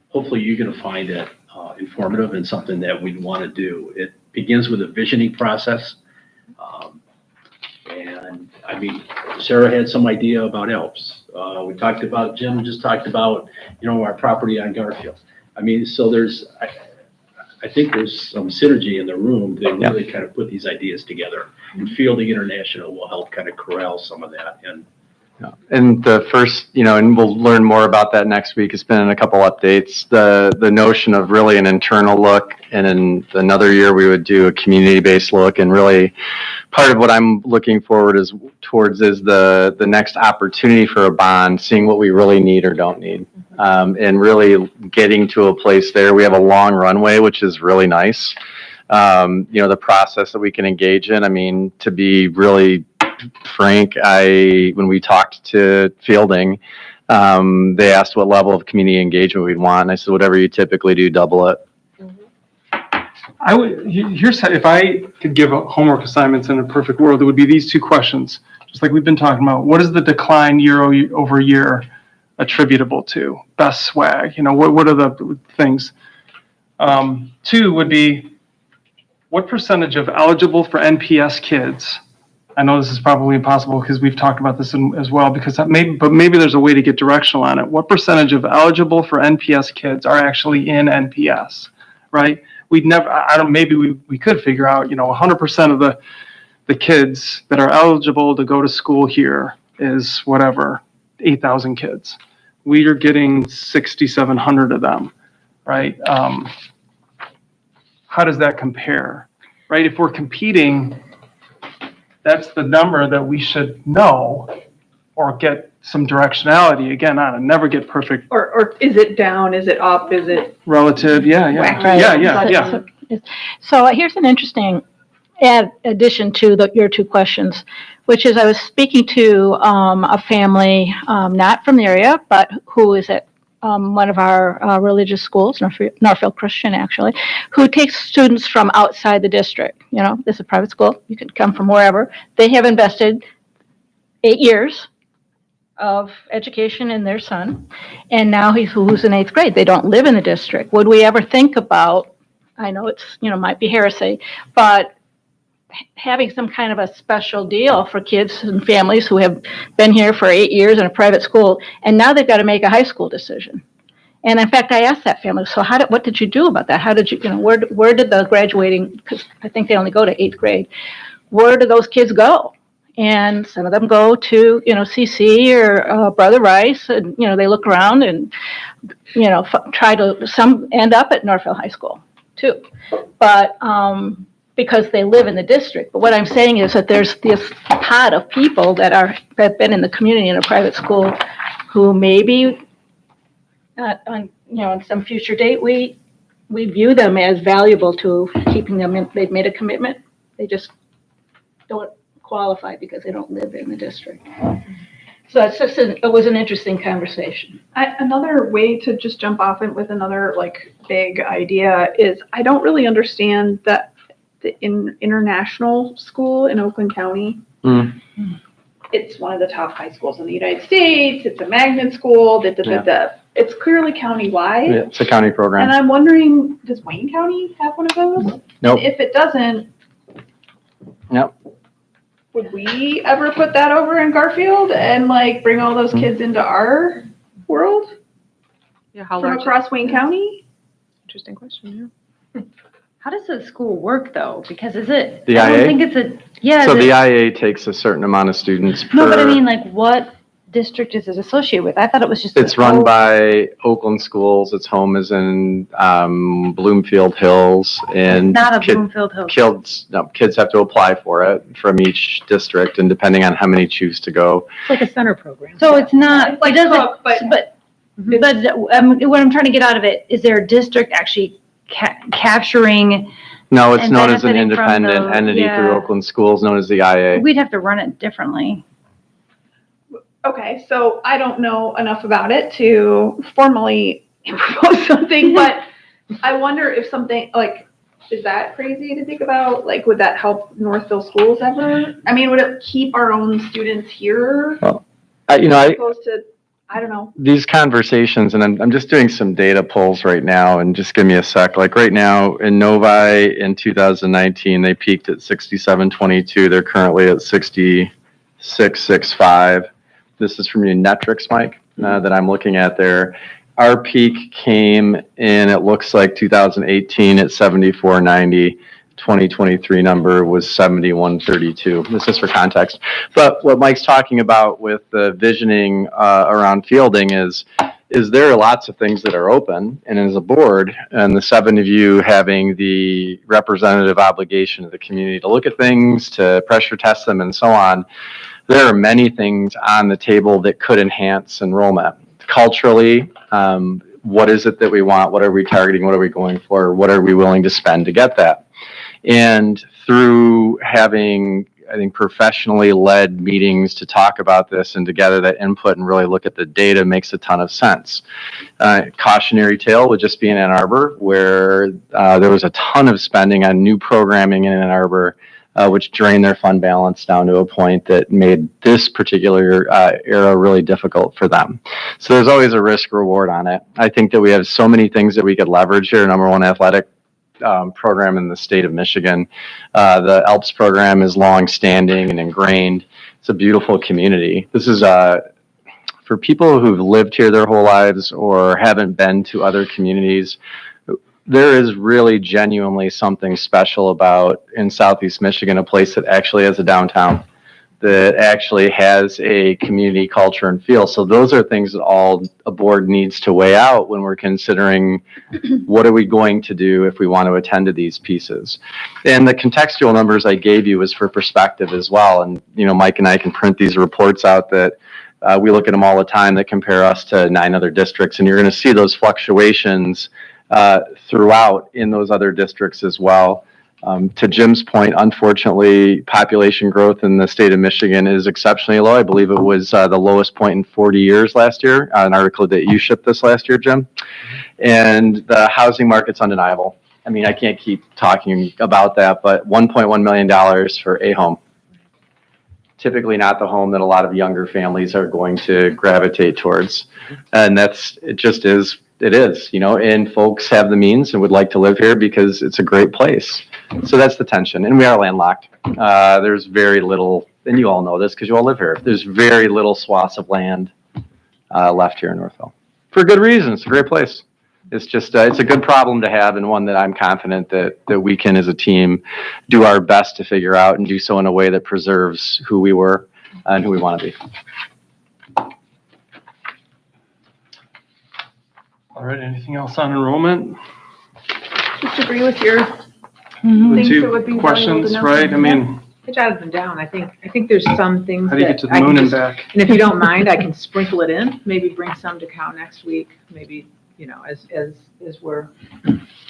hopefully you're going to find it informative and something that we'd want to do. It begins with a visioning process. And I mean, Sarah had some idea about Alps. Jim just talked about, our property on Garfield. I mean, so I think there's some synergy in the room to really kind of put these ideas together. And Fielding International will help kind of corral some of that. And the first, and we'll learn more about that next week. It's been in a couple updates. The notion of really an internal look, and in another year we would do a community-based look. And really, part of what I'm looking forward towards is the next opportunity for a bond, seeing what we really need or don't need, and really getting to a place there. We have a long runway, which is really nice. The process that we can engage in. I mean, to be really frank, when we talked to Fielding, they asked what level of community engagement we'd want, and I said, whatever you typically do, double it. Here's how, if I could give homework assignments in a perfect world, it would be these two questions, just like we've been talking about. What is the decline year over year attributable to? Best swag, what are the things? Two would be, what percentage of eligible for NPS kids? I know this is probably impossible because we've talked about this as well, but maybe there's a way to get directional on it. What percentage of eligible for NPS kids are actually in NPS, right? Maybe we could figure out, 100% of the kids that are eligible to go to school here is whatever, 8,000 kids. We are getting 6,700 of them, right? How does that compare, right? If we're competing, that's the number that we should know or get some directionality again on, and never get perfect. Or is it down? Is it up? Is it Relative? Yeah. So here's an interesting addition to your two questions, which is I was speaking to a family not from the area, but who is at one of our religious schools, Northville Christian actually, who takes students from outside the district. This is a private school. You can come from wherever. They have invested 8 years of education in their son, and now who's in 8th grade. They don't live in the district. Would we ever think about, I know it's, might be heresy, but having some kind of a special deal for kids and families who have been here for 8 years in a private school, and now they've got to make a high school decision. And in fact, I asked that family, so what did you do about that? How did you, where did the graduating, because I think they only go to 8th grade, where do those kids go? And some of them go to, CC or Brother Rice, and, they look around and, some end up at Northville High School too. But, because they live in the district. But what I'm saying is that there's this pot of people that have been in the community in a private school who maybe on some future date, we view them as valuable to keeping them in. They've made a commitment. They just don't qualify because they don't live in the district. So it was an interesting conversation. Another way to just jump off it with another big idea is I don't really understand that the international school in Oakland County. It's one of the top high schools in the United States. It's a magnet school. It's clearly countywide. Yeah, it's a county program. And I'm wondering, does Wayne County have one of those? Nope. If it doesn't, Yep. would we ever put that over in Garfield and bring all those kids into our world How from large? across Wayne County? Interesting question. How does the school work though? Because is it? The I don't IA? think it's a, yeah. So is the it- IA takes a certain amount of students per. No, but I mean, what district is it associated with? I thought it was just. It's run by Oakland Schools. Its home is in Bloomfield Hills, and Not a Bloomfield Hill. kids have to apply for it from each district, and depending on how many choose to go. It's like a center program. So it's not, It's like it doesn't, Cook, but- but what I'm trying to get out of it, is there a district actually capturing, No, it's And known as an benefiting from independent the- entity through yeah. Oakland Schools, known as the IA. we'd have to run it differently. Okay, so I don't know enough about it to formally propose something, but I wonder if something is that crazy to think about? Would that help Northville schools ever? I mean, would it keep our own students here as opposed to, I don't know. These conversations, and I'm just doing some data pulls right now, and just give me a sec. Right now in Novi in 2019, they peaked at 6722. They're currently at 6665. This is from Unitrix, Mike, that I'm looking at there. Our peak came in, it looks like 2018 at 7490. 2023 number was 7132. This is for context. But what Mike's talking about with the visioning around fielding is there are lots of things that are open, and as a board, and the 7 of you having the representative obligation of the community to look at things, to pressure test them, and so on, there are many things on the table that could enhance enrollment. Culturally, what is it that we want? What are we targeting? What are we going for? What are we willing to spend to get that? And through having, I think, professionally led meetings to talk about this and to gather that input and really look at the data makes a ton of sense. Cautionary tale would just be in Ann Arbor, where there was a ton of spending on new programming in Ann Arbor, which drained their fund balance down to a point that made this particular era really difficult for them. So there's always a risk reward on it. I think that we have so many things that we could leverage here. Number one, athletic program in the state of Michigan. The ALPS program is long-standing and ingrained. It's a beautiful community. This is for people who've lived here their whole lives or haven't been to other communities. There is really genuinely something special about, in Southeast Michigan, a place that actually has a downtown, that actually has a community culture and feel. So those are things that all a board needs to weigh out when we're considering what are we going to do if we want to attend to these pieces. And the contextual numbers I gave you was for perspective as well. And, you know, Mike and I can print these reports out that we look at them all the time that compare us to 9 other districts. And you're going to see those fluctuations throughout in those other districts as well. To Jim's point, unfortunately, population growth in the state of Michigan is exceptionally low. I believe it was the lowest point in 40 years last year, an article that you shipped this last year, Jim. And the housing market's undeniable. I mean, I can't keep talking about that, but $1.1 million for a home. Typically not the home that a lot of younger families are going to gravitate towards. And it just is. It is, you know, and folks have the means and would like to live here because it's a great place. So that's the tension. And we are landlocked. There's very little, and you all know this because you all live here. There's very little swaths of land left here in Northville. For good reason. It's a great place. It's just, it's a good problem to have, and one that I'm confident that we can, as a team, do our best to figure out and do so in a way that preserves who we were and who we want to be. All right, anything else on enrollment? Just agree with your The things that would be two valuable questions, to know. right? I mean, I jotted them down. I think there's some things how do you get to that the I moon can and just, back? and if you don't mind, I can sprinkle it in, maybe bring some to Cal next week, maybe, you know, as we're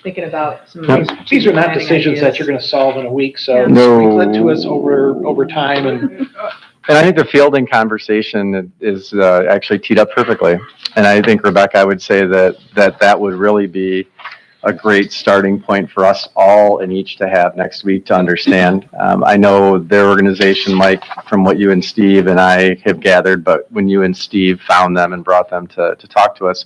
thinking about some of these. These are not planning decisions that ideas. you're going to solve in a week, so Yeah. No. sprinkle it to us over time. And I think the fielding conversation is actually teed up perfectly. And I think, Rebecca, I would say that would really be a great starting point for us all and each to have next week to understand. I know their organization, Mike, from what you and Steve and I have gathered, but when you and Steve found them and brought them to talk to us,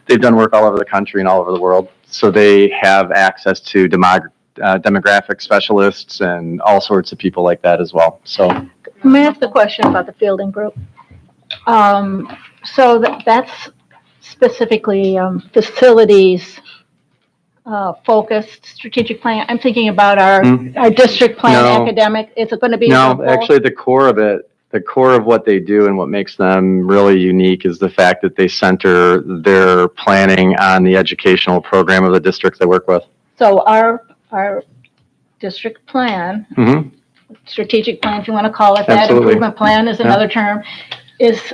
they've done work all over the country and all over the world. So they have access to demographic specialists and all sorts of people like that as well. So May I ask a question about the fielding group? So that's specifically facilities focused strategic plan. I'm thinking about our district plan, No. academic. Is it going to be? no, actually the core of it, the core of what they do and what makes them really unique is the fact that they center their planning on the educational program of the districts they work with. So our district plan, Mm-hmm. strategic plan, if you want to call it that, Absolutely. improvement plan is another term, is,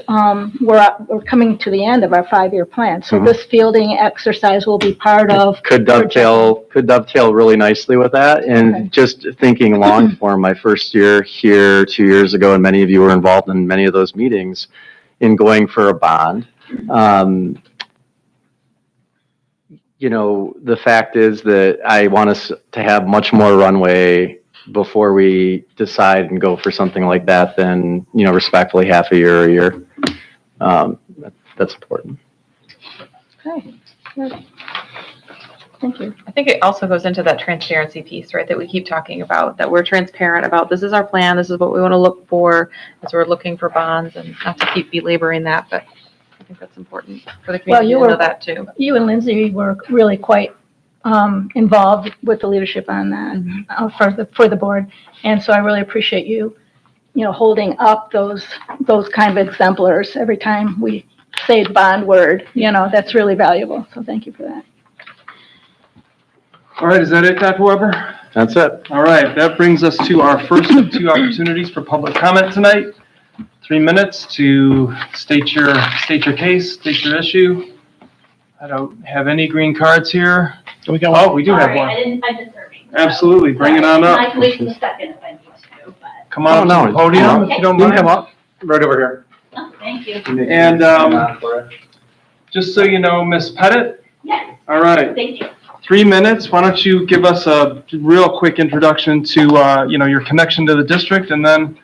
we're coming to the end of our 5-year plan. So Mhm. this fielding exercise will be part of. Could dovetail really nicely with that. And Okay. just thinking long form, my first year here 2 years ago, and many of you were involved in many of those meetings in going for a bond. You know, the fact is that I want us to have much more runway before we decide and go for something like that than, you know, respectfully half a year or a year. That's important. Okay, good. Thank you. I think it also goes into that transparency piece, right, that we keep talking about, that we're transparent about, this is our plan, this is what we want to look for as we're looking for bonds, and not to keep belaboring that, but I think that's important for the Well, community you to know were- that too. You and Lindsay were really quite involved with the leadership on that for the board. And so I really appreciate you, holding up those kind of exemplars every time we say the bond word, that's really valuable. So thank you for that. All right, is that it, Dr. Weber? That's it. All right, that brings us to our first of two opportunities for public comment tonight. 3 minutes to state your case, state your issue. I don't have any green cards here. We got one. Oh, we do have one. I didn't serving. Absolutely, bring it on I up. can wait for the second if I need to, but, Come on Oh, up to no, the podium if you don't You can come mind. up, right over here. oh, thank you. And just so you know, Ms. Pettit, Yes, all right, thank you. 3 minutes. Why don't you give us a real quick introduction to, your connection to the district, and then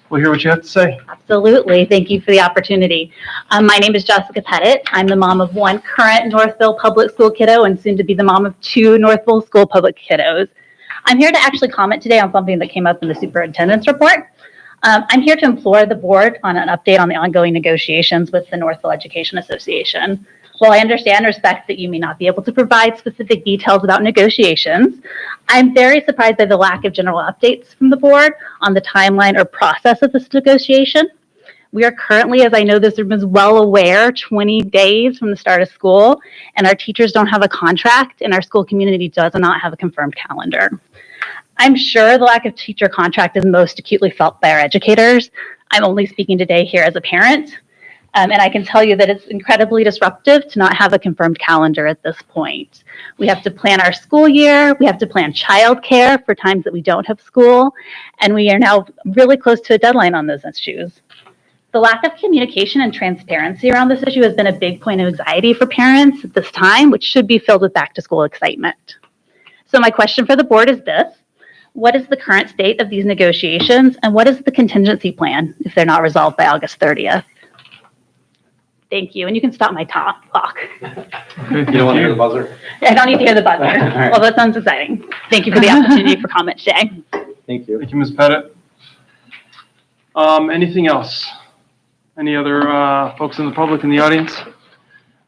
we'll hear what you have to say. Absolutely. Thank you for the opportunity. My name is Jessica Pettit. I'm the mom of one current Northville public school kiddo and soon to be the mom of two Northville school public kiddos. I'm here to actually comment today on something that came up in the superintendent's report. I'm here to implore the board on an update on the ongoing negotiations with the Northville Education Association. While I understand and respect that you may not be able to provide specific details about negotiations, I'm very surprised by the lack of general updates from the board on the timeline or process of this negotiation. We are currently, as I know this room is well aware, 20 days from the start of school, and our teachers don't have a contract, and our school community does not have a confirmed calendar. I'm sure the lack of teacher contract is most acutely felt by our educators. I'm only speaking today here as a parent. And I can tell you that it's incredibly disruptive to not have a confirmed calendar at this point. We have to plan our school year. We have to plan childcare for times that we don't have school. And we are now really close to a deadline on those issues. The lack of communication and transparency around this issue has been a big point of anxiety for parents at this time, which should be filled with back to school excitement. So my question for the board is this: what is the current state of these negotiations, and what is the contingency plan if they're not resolved by August 30th? Thank you, and you can stop my clock. Okay, You don't want to hear the buzzer? I don't need to hear the buzzer. right. Well, that sounds exciting. Thank you for the opportunity for comment today. Thank you. Thank you, Ms. Pettit. Anything else? Any other folks in the public in the audience?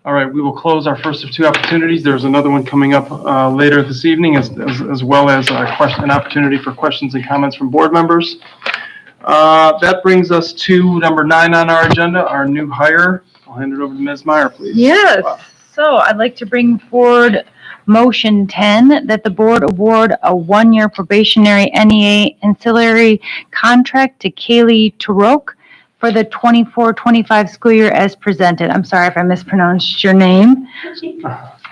All right, we will close our first of two opportunities. There's another one coming up later this evening, as well as an opportunity for questions and comments from board members. That brings us to number 9 on our agenda, our new hire. I'll hand it over to Ms. Meyer, please. Yes, so I'd like to bring forward motion 10, that the board award a 1-year probationary NEA ancillary contract to Kaylee Turok for the 24-25 school year as presented. I'm sorry if I mispronounced your name.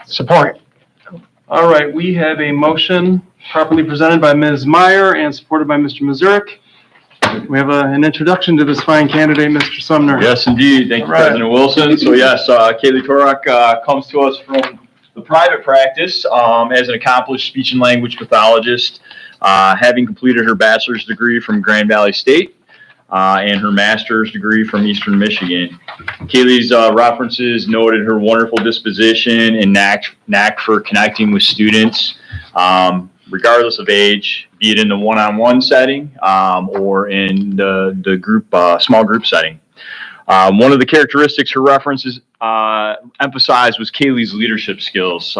Support. All right, we have a motion properly presented by Ms. Meyer and supported by Mr. Mazurik. We have an introduction to this fine candidate, Mr. Sumner. Yes, indeed. Thank you, All right. President Wilson. So yes, Kaylee Turok comes to us from the private practice as an accomplished speech and language pathologist, having completed her bachelor's degree from Grand Valley State and her master's degree from Eastern Michigan. Kaylee's references noted her wonderful disposition and knack for connecting with students, regardless of age, be it in the one-on-one setting or in the group, small group setting. One of the characteristics her references emphasized was Kaylee's leadership skills.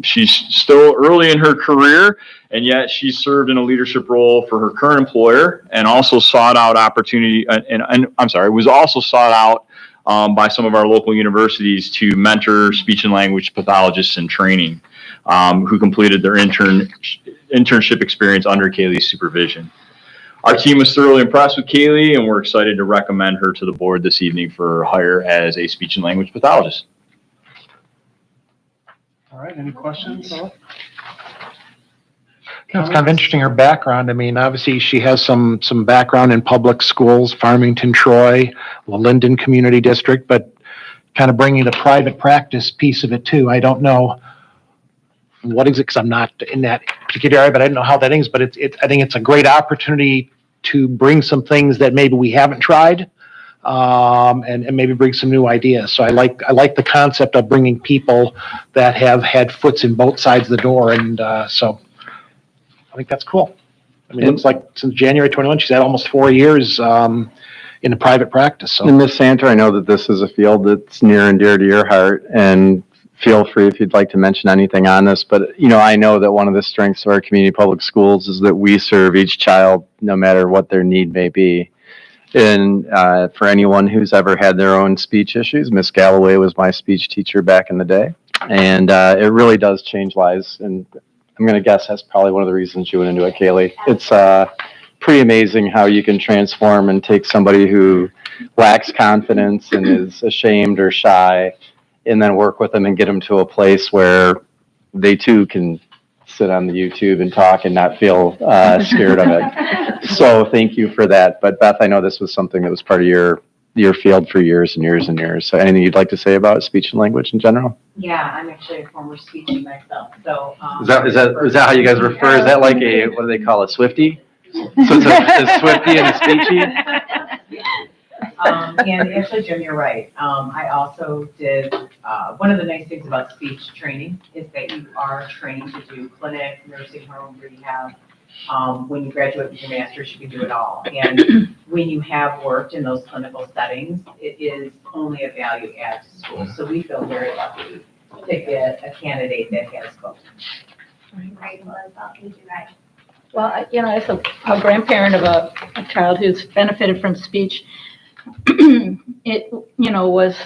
She's still early in her career, and yet she served in a leadership role for her current employer, and also sought out opportunity. Was also sought out by some of our local universities to mentor speech and language pathologists in training who completed their internship experience under Kaylee's supervision. Our team was thoroughly impressed with Kaylee, and we're excited to recommend her to the board this evening for hire as a speech and language pathologist. All right, any questions? It's kind of interesting, her background. I mean, obviously, she has some background in public schools, Farmington, Troy, the Linden Community District, but kind of bringing the private practice piece of it too. I don't know what is it, because I'm not in that particular area, but I don't know how that is, but I think it's a great opportunity to bring some things that maybe we haven't tried, and maybe bring some new ideas. So I like the concept of bringing people that have had foots in both sides of the door, and so I think that's cool. I mean, it looks like since January 21, she's had almost 4 years in the private practice, so. And Ms. Santer, I know that this is a field that's near and dear to your heart, and feel free if you'd like to mention anything on this, but, you know, I know that one of the strengths of our community public schools is that we serve each child no matter what their need may be. And for anyone who's ever had their own speech issues, Miss Galloway was my speech teacher back in the day, and it really does change lives, and I'm going to guess that's probably one of the reasons you went into it, Kaylee. It's pretty amazing how you can transform and take somebody who lacks confidence and is ashamed or shy, and then work with them and get them to a place where they too can sit on the YouTube and talk and not feel scared of it. So thank you for that. But Beth, I know this was something that was part of your field for years and years and years. So anything you'd like to say about speech and language in general? Yeah, I'm actually a former speaker myself, so. Is that how you guys refer? Is that like a, what do they call it, Swiftie? So it's a Swiftie and a Speechy? And actually, Jim, you're right. I also did, one of the nice things about speech training is that you are trained to do clinic, nursing home, rehab. When you graduate with your master's, you can do it all. And when you have worked in those clinical settings, it is only a value add to school. So we feel very lucky to get a candidate that has both. Right, Well, you know, as a grandparent of a child who's benefited from speech, it, you know, was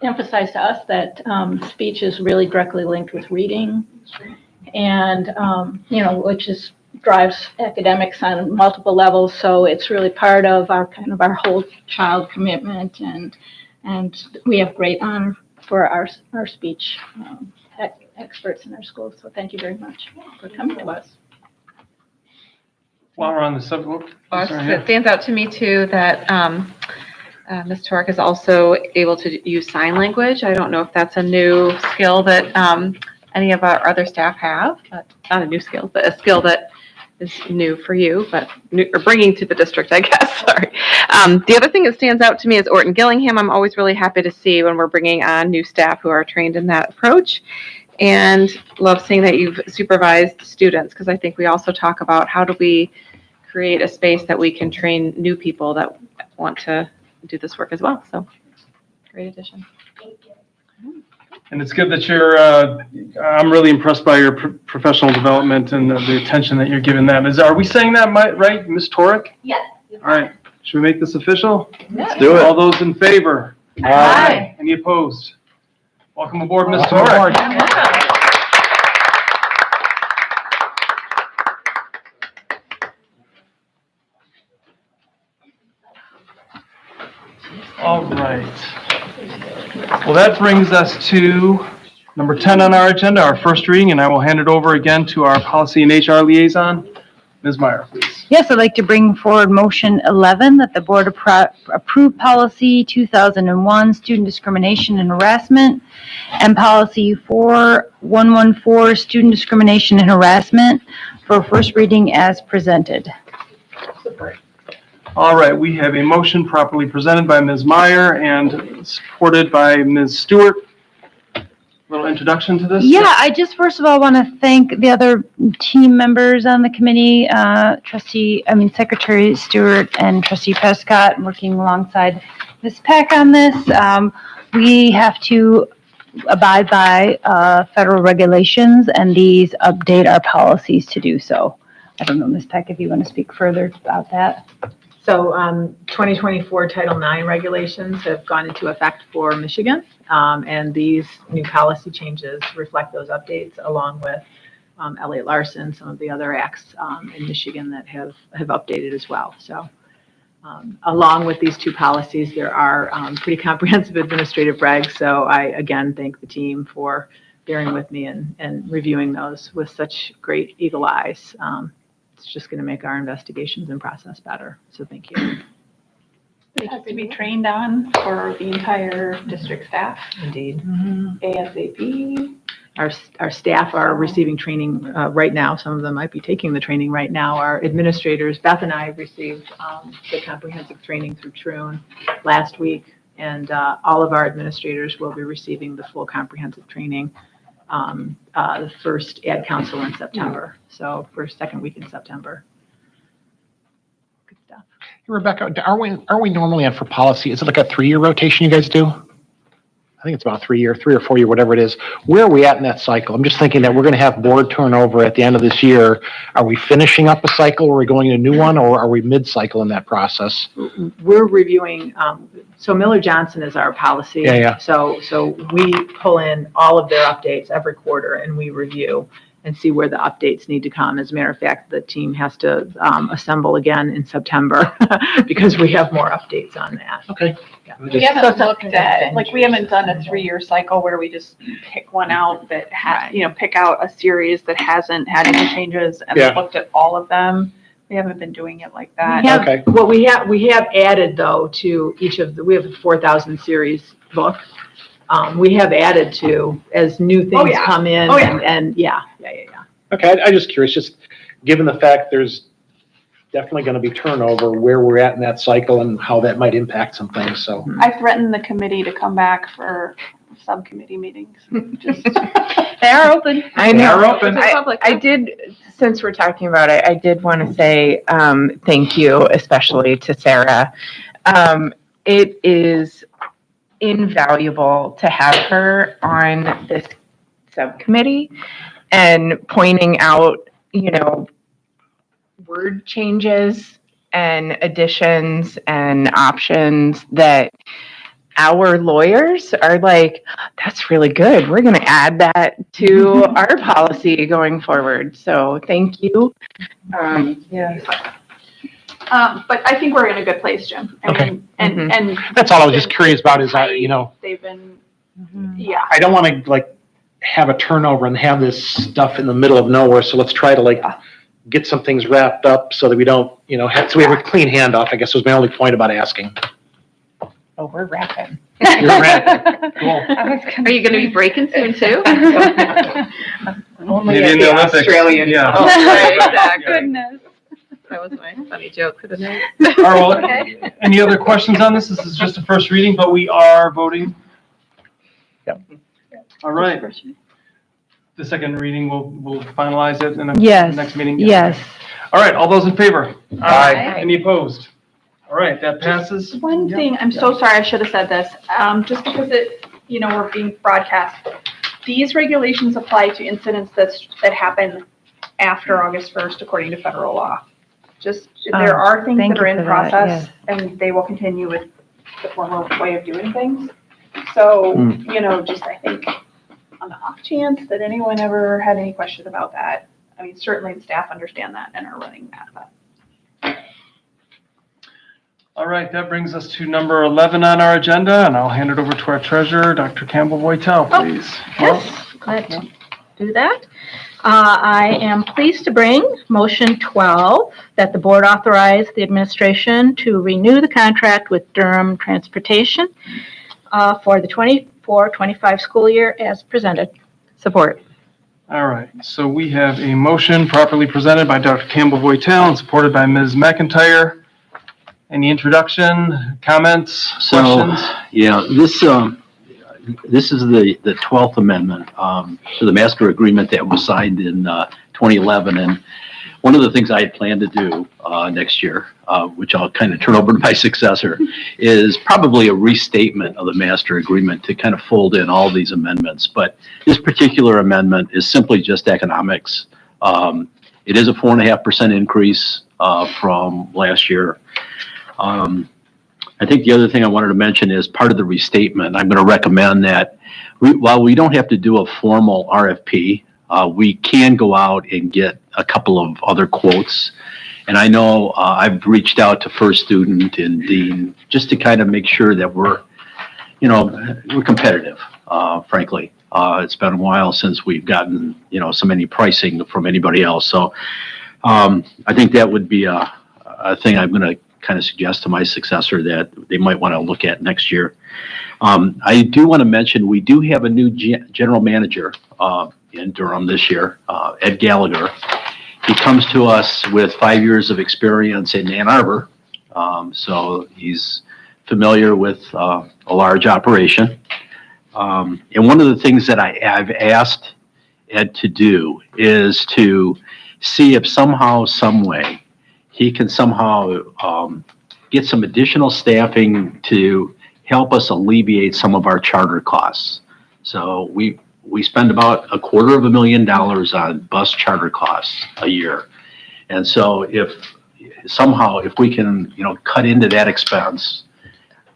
emphasized to us that speech is really directly linked with reading and, you know, which drives academics on multiple levels. So it's really part of our kind of our whole child commitment, and we have great honor for our speech experts in our schools. So thank you very much for coming to us. While we're on the subject, It stands out to me too that Ms. Torek is also able to use sign language. I don't know if that's a new skill that any of our other staff have, but not a new skill, but a skill that is new for you, but or bringing to the district, I guess. Sorry. The other thing that stands out to me is Orton Gillingham. I'm always really happy to see when we're bringing on new staff who are trained in that approach, and love seeing that you've supervised students, because I think we also talk about how do we create a space that we can train new people that want to do this work as well. So great addition. And it's good that I'm really impressed by your professional development and the attention that you're giving that. Are we saying that right, Ms. Torek? Yes. All right, should we make this official? Let's do it. All those in favor? Aye. Any opposed? Welcome aboard, Ms. Torek. All right. Well, that brings us to number 10 on our agenda, our first reading, and I will hand it over again to our Policy and HR Liaison, Ms. Meyer, please. Yes, I'd like to bring forward motion 11 that the board approve policy 2001, student discrimination and harassment, and policy 4114, student discrimination and harassment, for first reading as presented. All right, we have a motion properly presented by Ms. Meyer and supported by Ms. Stewart. Little introduction to this? Yeah, I just first of all want to thank the other team members on the committee, Secretary Stewart and Trustee Prescott, working alongside Ms. Peck on this. We have to abide by federal regulations, and these update our policies to do so. I don't know, Ms. Peck, if you want to speak further about that. So 2024 Title IX regulations have gone into effect for Michigan, and these new policy changes reflect those updates, along with Elliott Larson, some of the other acts in Michigan that have updated as well. So along with these two policies, there are pretty comprehensive administrative regs. So I, again, thank the team for bearing with me and reviewing those with such great eagle eyes. It's just going to make our investigations and process better. So thank you. It has to be trained on for the entire district staff, Indeed. ASAP. Our staff are receiving training right now. Some of them might be taking the training right now. Our administrators, Beth and I, received the comprehensive training through Troon last week, and all of our administrators will be receiving the full comprehensive training the first ad council in September, so first, second week in September. Good stuff. Hey, Rebecca, are we normally on for policy? Is it like a 3-year rotation you guys do? I think it's about 3 year, 3 or 4 year, whatever it is. Where are we at in that cycle? I'm just thinking that we're going to have board turnover at the end of this year. Are we finishing up a cycle? Are we going to a new one, or are we mid-cycle in that process? We're reviewing, so Miller Johnson is our policy. Yeah. So we pull in all of their updates every quarter and we review and see where the updates need to come. As a matter of fact, the team has to assemble again in September because we have more updates on that. Okay. Yeah. We haven't looked at, like, we haven't done a 3-year cycle where we just pick one out that has, pick out a series that hasn't had any changes and Yeah. looked at all of them. We haven't been doing it like that. Okay. Well, we have added though to each of we have a 4,000 series book. We have added to as new things come in and yeah. Okay, I'm just curious, just given the fact there's definitely going to be turnover, where we're at in that cycle and how that might impact some things, so. I threatened the committee to come back for subcommittee meetings. Just They are open. I know. They're open. I did, since we're talking about it, I did want to say thank you, especially to Sarah. It is invaluable to have her on this subcommittee and pointing out, word changes and additions and options that our lawyers are like, that's really good. We're going to add that to our policy going forward. So thank you. Yeah. but I think we're in a good place, Jim. I Okay. mean, and That's all I was just curious about is, they've been, yeah. I don't want to have a turnover and have this stuff in the middle of nowhere, so let's try to get some things wrapped up so that we don't, so we have a clean handoff, I guess was my only point about asking. Oh, we're wrapping. You're wrapping. Cool. Are you going to be breaking soon too? Only Maybe at in the the Olympics. Australian. Yeah. Oh, right, exactly. Goodness. That was my funny joke for the night. All right, well, any other questions on this? This is just a first reading, but we are voting. Yep. All right. The second reading, we'll finalize it in the Yes. next meeting. Yes. All right, all those in favor? Aye. Any opposed? All right, that passes. One thing, I'm so sorry, I should have said this, just because we're being broadcast. These regulations apply to incidents that happen after August 1st, according to federal law. There are things thank that are you in for that, process, and they will continue with the former way of doing things. So, just I think on the off chance that anyone ever had any question about that, I mean, certainly the staff understand that and are running that, but. All right, that brings us to number 11 on our agenda, and I'll hand it over to our treasurer, Dr. Campbell Voitel, please. Yes, glad to do that. I am pleased to bring motion 12, that the board authorize the administration to renew the contract with Durham Transportation for the 24-25 school year as presented. Support. All right, so we have a motion properly presented by Dr. Campbell Voitel and supported by Ms. McIntyre. Any introduction, comments, questions? Yeah, this is the 12th amendment to the master agreement that was signed in 2011. And one of the things I had planned to do next year, which I'll kind of turn over to my successor, is probably a restatement of the master agreement to kind of fold in all these amendments. But this particular amendment is simply just economics. It is a 4.5% increase from last year. I think the other thing I wanted to mention is part of the restatement. I'm going to recommend that while we don't have to do a formal RFP, we can go out and get a couple of other quotes. And I know I've reached out to First Student and Dean just to kind of make sure that we're competitive, frankly. It's been a while since we've gotten, so many pricing from anybody else. So I think that would be a thing I'm going to kind of suggest to my successor that they might want to look at next year. I do want to mention, we do have a new general manager in Durham this year, Ed Gallagher. He comes to us with 5 years of experience in Ann Arbor. So he's familiar with a large operation. And one of the things that I've asked Ed to do is to see if somehow, some way, he can somehow get some additional staffing to help us alleviate some of our charter costs. So we spend about $250,000 on bus charter costs a year. And so if we can, cut into that expense,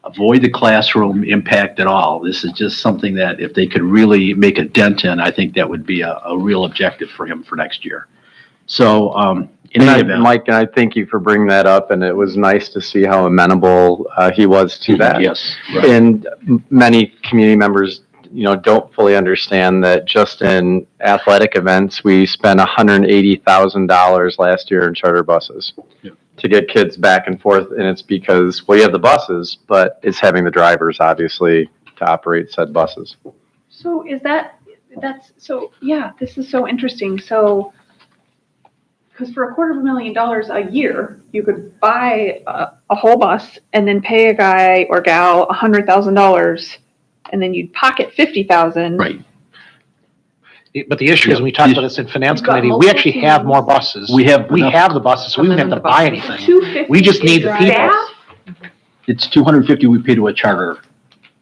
avoid the classroom impact at all, this is just something that if they could really make a dent in, I think that would be a real objective for him for next year. So, in any event. Mike, and I thank you for bringing that up, and it was nice to see how amenable he was to that. Yes. Right. And many community members, don't fully understand that just in athletic events, we spent $180,000 last year in charter buses to get kids back and forth. And it's because, well, you have the buses, but it's having the drivers, obviously, to operate said buses. So this is so interesting. So, because for $250,000 a year, you could buy a whole bus and then pay a guy or gal $100,000, and then you'd pocket $50,000. Right. But the issue is, when we talked about this in finance You've got committee, we multiple actually have more buses. We have the buses, so we don't have to buy anything. $250 We just need the people. staff? It's $250 we pay to a charter.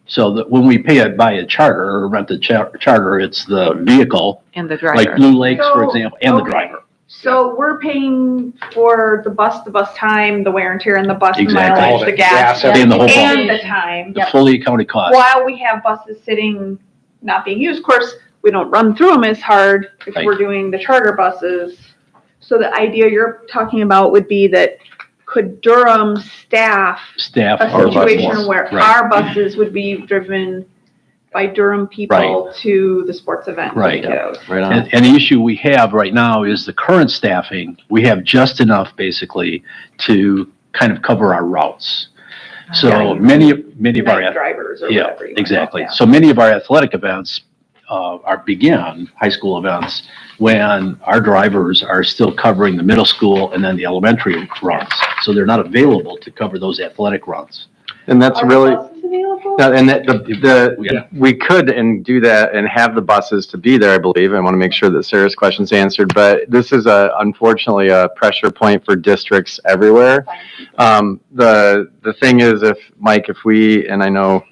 So that when we buy a charter or rent a charter, it's the vehicle, And the like driver. Blue Lakes, for So, example, and the okay. driver. So we're paying for the bus time, the wear and tear in the bus, the Exactly. mileage, the gas, And the whole and the time. The fully accounted cost. While we have buses sitting, not being used, of course, we don't run through them as hard if Right. we're doing the charter buses. So the idea you're talking about would be that could Durham staff Staff. a our bus situation more. where Right. our buses would be driven by Durham people to the sports event? for the Right. kiddos? Right on. And the issue we have right now is the current staffing, we have just enough basically to kind of cover our routes. So Yeah. many of our, Night drivers or yeah, whatever. you want to exactly. call it. So many of our athletic events begin high school events when our drivers are still covering the middle school and then the elementary runs. So they're not available to cover those athletic runs. And that's Are really, buses available? and that Yeah. we could and do that and have the buses to be there, I believe. I want to make sure that Sarah's question's answered, but this is unfortunately a pressure point for districts everywhere. The thing is, if we, and I know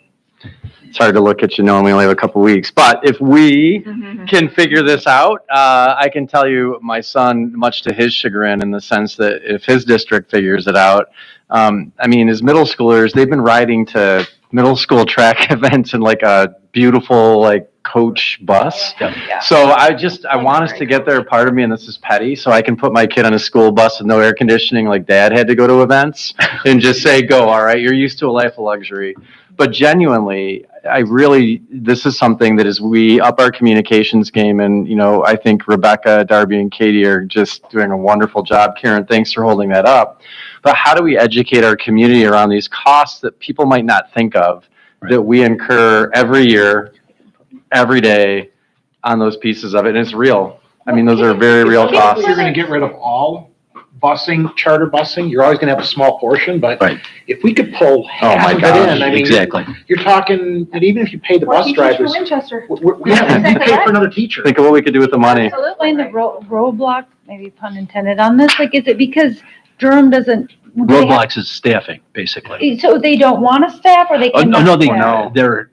it's hard to look at you knowing we only have a couple weeks, but if we can figure this out, I can tell you my son, much to his chagrin, in the sense that if his district figures it out, his middle schoolers, they've been riding to middle school track events in like a beautiful, like, coach bus. Yeah. So I want us to get there. Part of me, and this is petty, so I can put my kid on a school bus with no air conditioning like dad had to go to events and just say, go, all right, you're used to a life of luxury. But genuinely, this is something that as we up our communications game, and, I think Rebecca, Darby, and Katie are just doing a wonderful job. Karen, thanks for holding that up. But how do we educate our community around these costs that people might not think of, that we incur every year, every day on those pieces of it? And it's real. Those are very real costs. You're gonna get rid of all busing, charter busing, you're always gonna have a small portion, but Right. if we could pull half my of it gosh, in, Exactly. you're talking, and even if you pay the More bus teachers for drivers, Winchester. we pay for another teacher. Think of what we could do with the money. Absolutely, and the roadblock, maybe pun intended on this, like, is it because Durham doesn't? do they have- Roadblocks is staffing, basically. So they don't want to staff, or they Oh, cannot? no, staff?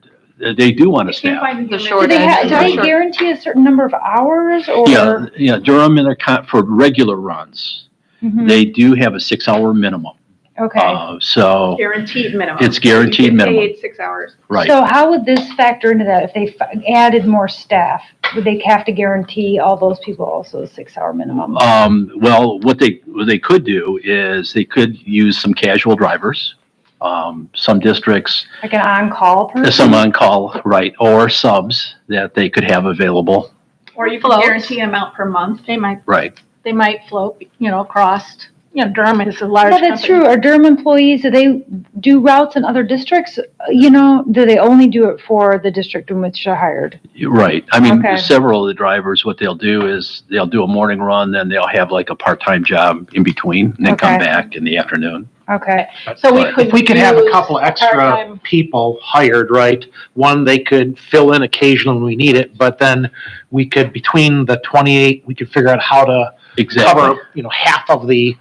they do want to They can't staff. find The human- Do shortage. do they guarantee a certain number of hours, or? Yeah, Durham and for regular runs, Mhm. they do have a 6-hour minimum. Okay, So, Guaranteed minimum. It's guaranteed You get minimum. Paid 6 hours. right. so how would this factor into that? If they added more staff, would they have to guarantee all those people also a 6-hour minimum? Well, what they could do is they could use some casual drivers. Some districts, Like an on-call person? some on call, right, or subs that they could have available, Or you can Floats. guarantee amount per month. They might right. float, across, Durham is a large Yeah, company. that's true. Are Durham employees, do they do routes in other districts? Do they only do it for the district in which they're hired? Right. Okay. Several of the drivers, what they'll do is they'll do a morning run, then they'll have like a part-time job in between, and then come Okay. back in the afternoon. Okay, So we But could If we could have a use couple extra part-time- people hired, right? One, they could fill in occasionally when we need it, but then we could, between the 28, we could figure out how to Exactly. cover, half of the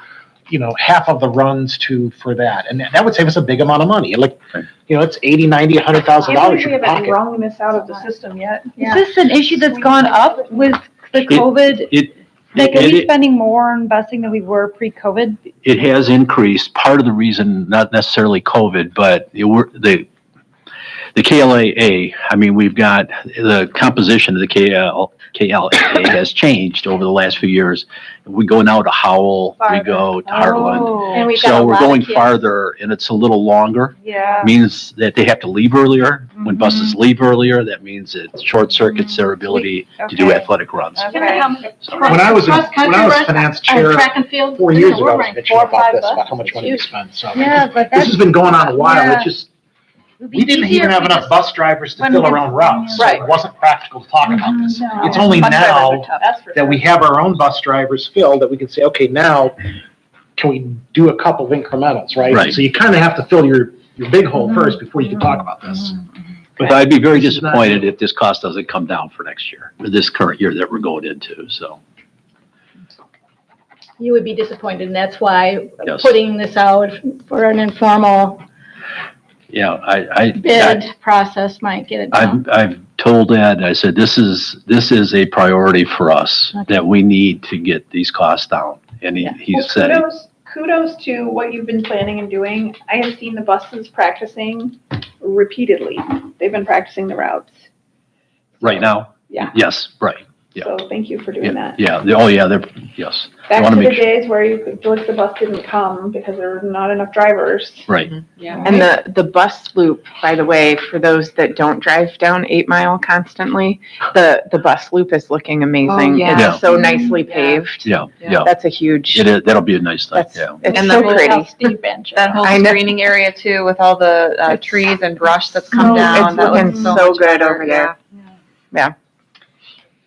half of the runs for that. And that would save us a big amount of money. Like, it's 80, 90, $100,000 I in we your haven't pocket. wrung this out of the system yet. Is this an issue that's gone up with the COVID? Like, are we spending more on busing than we were pre-COVID? It has increased. Part of the reason, not necessarily COVID, but the KLAA, I mean, we've got the composition of the KLAA has changed over the last few years. We go now to Howell, we go to Heartland. And we've got a So we're lot of going kids. farther and it's a little longer. Yeah. Means that they have to leave earlier. When buses leave earlier, that means it short circuits their ability to do Okay. athletic runs. Okay. When I was finance chair Track and field. 4 years ago, we're I was running bitching 4 or about 5 this, about buses. how much money we spend. So Yeah, but this has been going on a while. Yeah. It just, we didn't even have enough bus drivers to fill our own routes. So Right. it wasn't practical to talk about this. No. It's only Bus drivers now are tough, that's for that sure. we have our own bus drivers filled that we can say, okay, now can we do a couple of incrementals, right? Right. So you kind of have to fill your big hole first before you can talk about this. But I'd be very This is not- disappointed if this cost doesn't come down for next year, or this current year that we're going into, so, You would be disappointed, and that's why Yes. putting this out for an informal yeah, I bid process might get it done. I've told Ed, I said, this is a priority for us, that we need to get these costs down. And he Well, said, kudos to what you've been planning and doing. I have seen the buses practicing repeatedly. They've been practicing the routes. right now? Yeah. Yes, right, yeah. So thank you for doing that. Yeah, oh yeah, they're, yes, Back wanna to the make sure- days where you could feel like the bus didn't come because there were not enough drivers. right. And the bus loop, by the way, for those that don't drive down 8 Mile constantly, the bus loop is looking amazing. Oh, yeah. Yeah. It's so nicely paved. Yeah, yeah. That's a huge, It is, that'll be a nice thing, that's, yeah. it's And so the whole pretty. Steep bench. That whole I know. screening area too, with all the trees and brush that's come So- down. It's that looking looks so much good better, over there.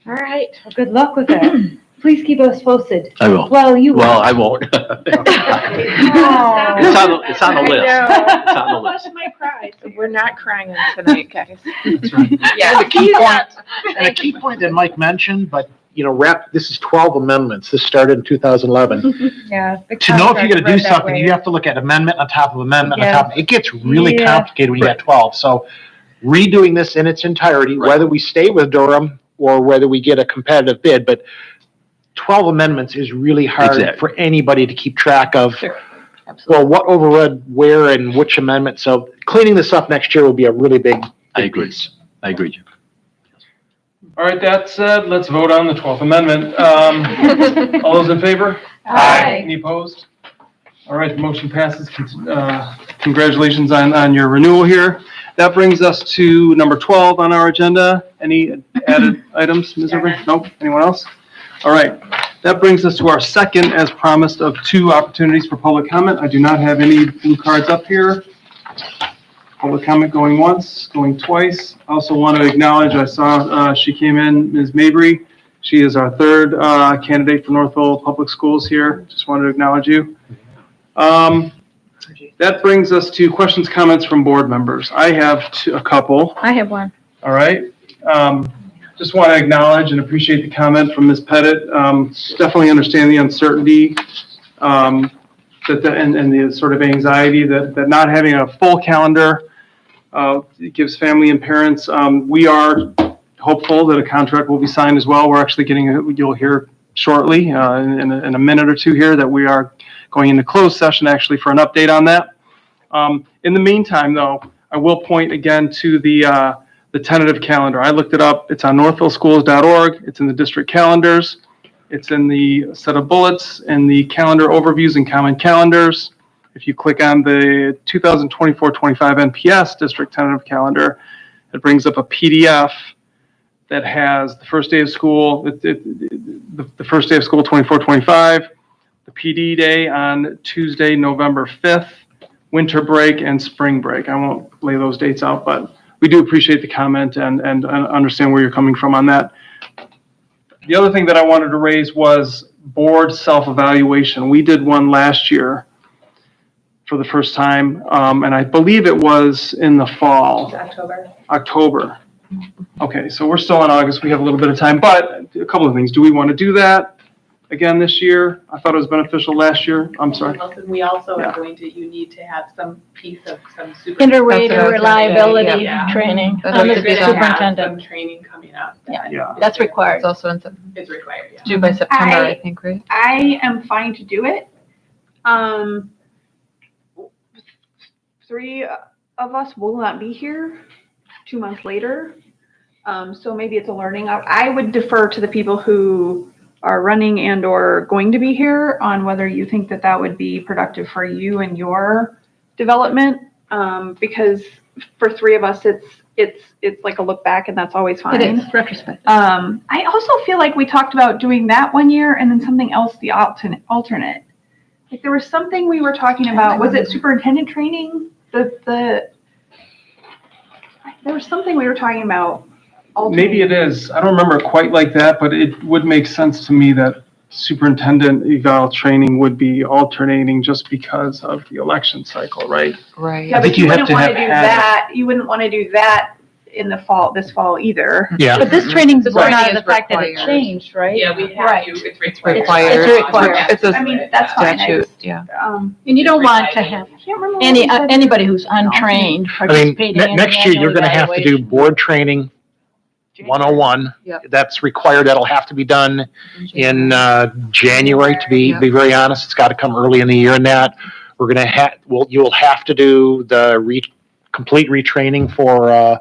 All right. Well, good luck with that. Please keep us posted. I will. Well, you will. Well, I won't. It's on the list. It's on the list. might cry. We're not crying tonight, guys. That's right. Yeah. And a key point that Mike mentioned, but this is 12 amendments. This started in 2011. Yeah. the To know if you're contract gonna do read that something, way. you have to look at amendment on top of amendment on Yeah. top. It gets really Yeah. complicated when you got 12. So redoing this in its entirety, Right. whether we stay with Durham or whether we get a competitive bid, but 12 amendments is really hard Exactly. for anybody to keep track of. Absolutely. Well, what overrode where and which amendment. So cleaning this up next year will be a really big I agree. piece. I agree, Jim. All right, that said, let's vote on the 12th Amendment. All those in favor? Aye. Any opposed? All right, the motion passes. Congratulations on your renewal here. That brings us to number 12 on our agenda. Any added items, Ms. Irvin? Nope. Anyone else? All right, that brings us to our second, as promised, of 2 opportunities for public comment. I do not have any blue cards up here. Public comment going once, going twice. I also want to acknowledge, I saw she came in, Ms. Mabry. She is our third candidate for Northville Public Schools here. Just wanted to acknowledge you. That brings us to questions, comments from board members. I have a couple. I have one. All right. Just want to acknowledge and appreciate the comment from Ms. Pettit. Definitely understand the uncertainty and the sort of anxiety that not having a full calendar gives family and parents. We are hopeful that a contract will be signed as well. We're actually you'll hear shortly in a minute or two here that we are going into closed session actually for an update on that. In the meantime, though, I will point again to the tentative calendar. I looked it up. It's on northvilleschools.org. It's in the district calendars. It's in the set of bullets and the calendar overviews and common calendars. If you click on the 2024-25 NPS district tentative calendar, it brings up a PDF that has the first day of school, the first day of school 24-25, the PD day on Tuesday, November 5th, winter break and spring break. I won't lay those dates out, but we do appreciate the comment and understand where you're coming from on that. The other thing that I wanted to raise was board self-evaluation. We did one last year for the first time, and I believe it was in the fall. October. Okay, so we're still in August. We have a little bit of time, but a couple of things. Do we want to do that? again this year. I thought it was beneficial last year. I'm sorry. We also Yeah. are going to, you need to have some piece of some super. Inter-rater That's what I was gonna say, reliability yeah. training That on has the to be done. superintendent. Some training coming up. Yeah. That's required. It's also in, Is required, yeah. due by September, I I- think, right? I am fine to do it. Three of us will not be here 2 months later. So maybe it's a learning. I would defer to the people who are running and or going to be here on whether you think that that would be productive for you and your development. Because for three of us, it's like a look back and that's always fine. It is retrospective. I also feel like we talked about doing that one year and then something else, the alternate. Like there was something we were talking about, was it superintendent training? There was something we were talking about. Maybe it is. I don't remember it quite like that, but it would make sense to me that superintendent eval training would be alternating just because of the election cycle, right? Right. Yeah, I think but you you have wouldn't to want have to do had- that. You wouldn't want to do that in the fall, this fall either. Yeah. But this training's This born out training of the is fact that it required. changed, right? Yeah, we have Right. to, it's required. Required. It's required. It's a I mean, that's fine. I statute, just, yeah. And you don't want to have can't remember. what we said. anybody who's untrained I mean, participating in next year, you're annual gonna have to do evaluation. board training 101. Yep. That's required. That'll have to be done in January, to be Yep. very honest. It's got to come early in the year in that. We're gonna you'll have to do the complete retraining for a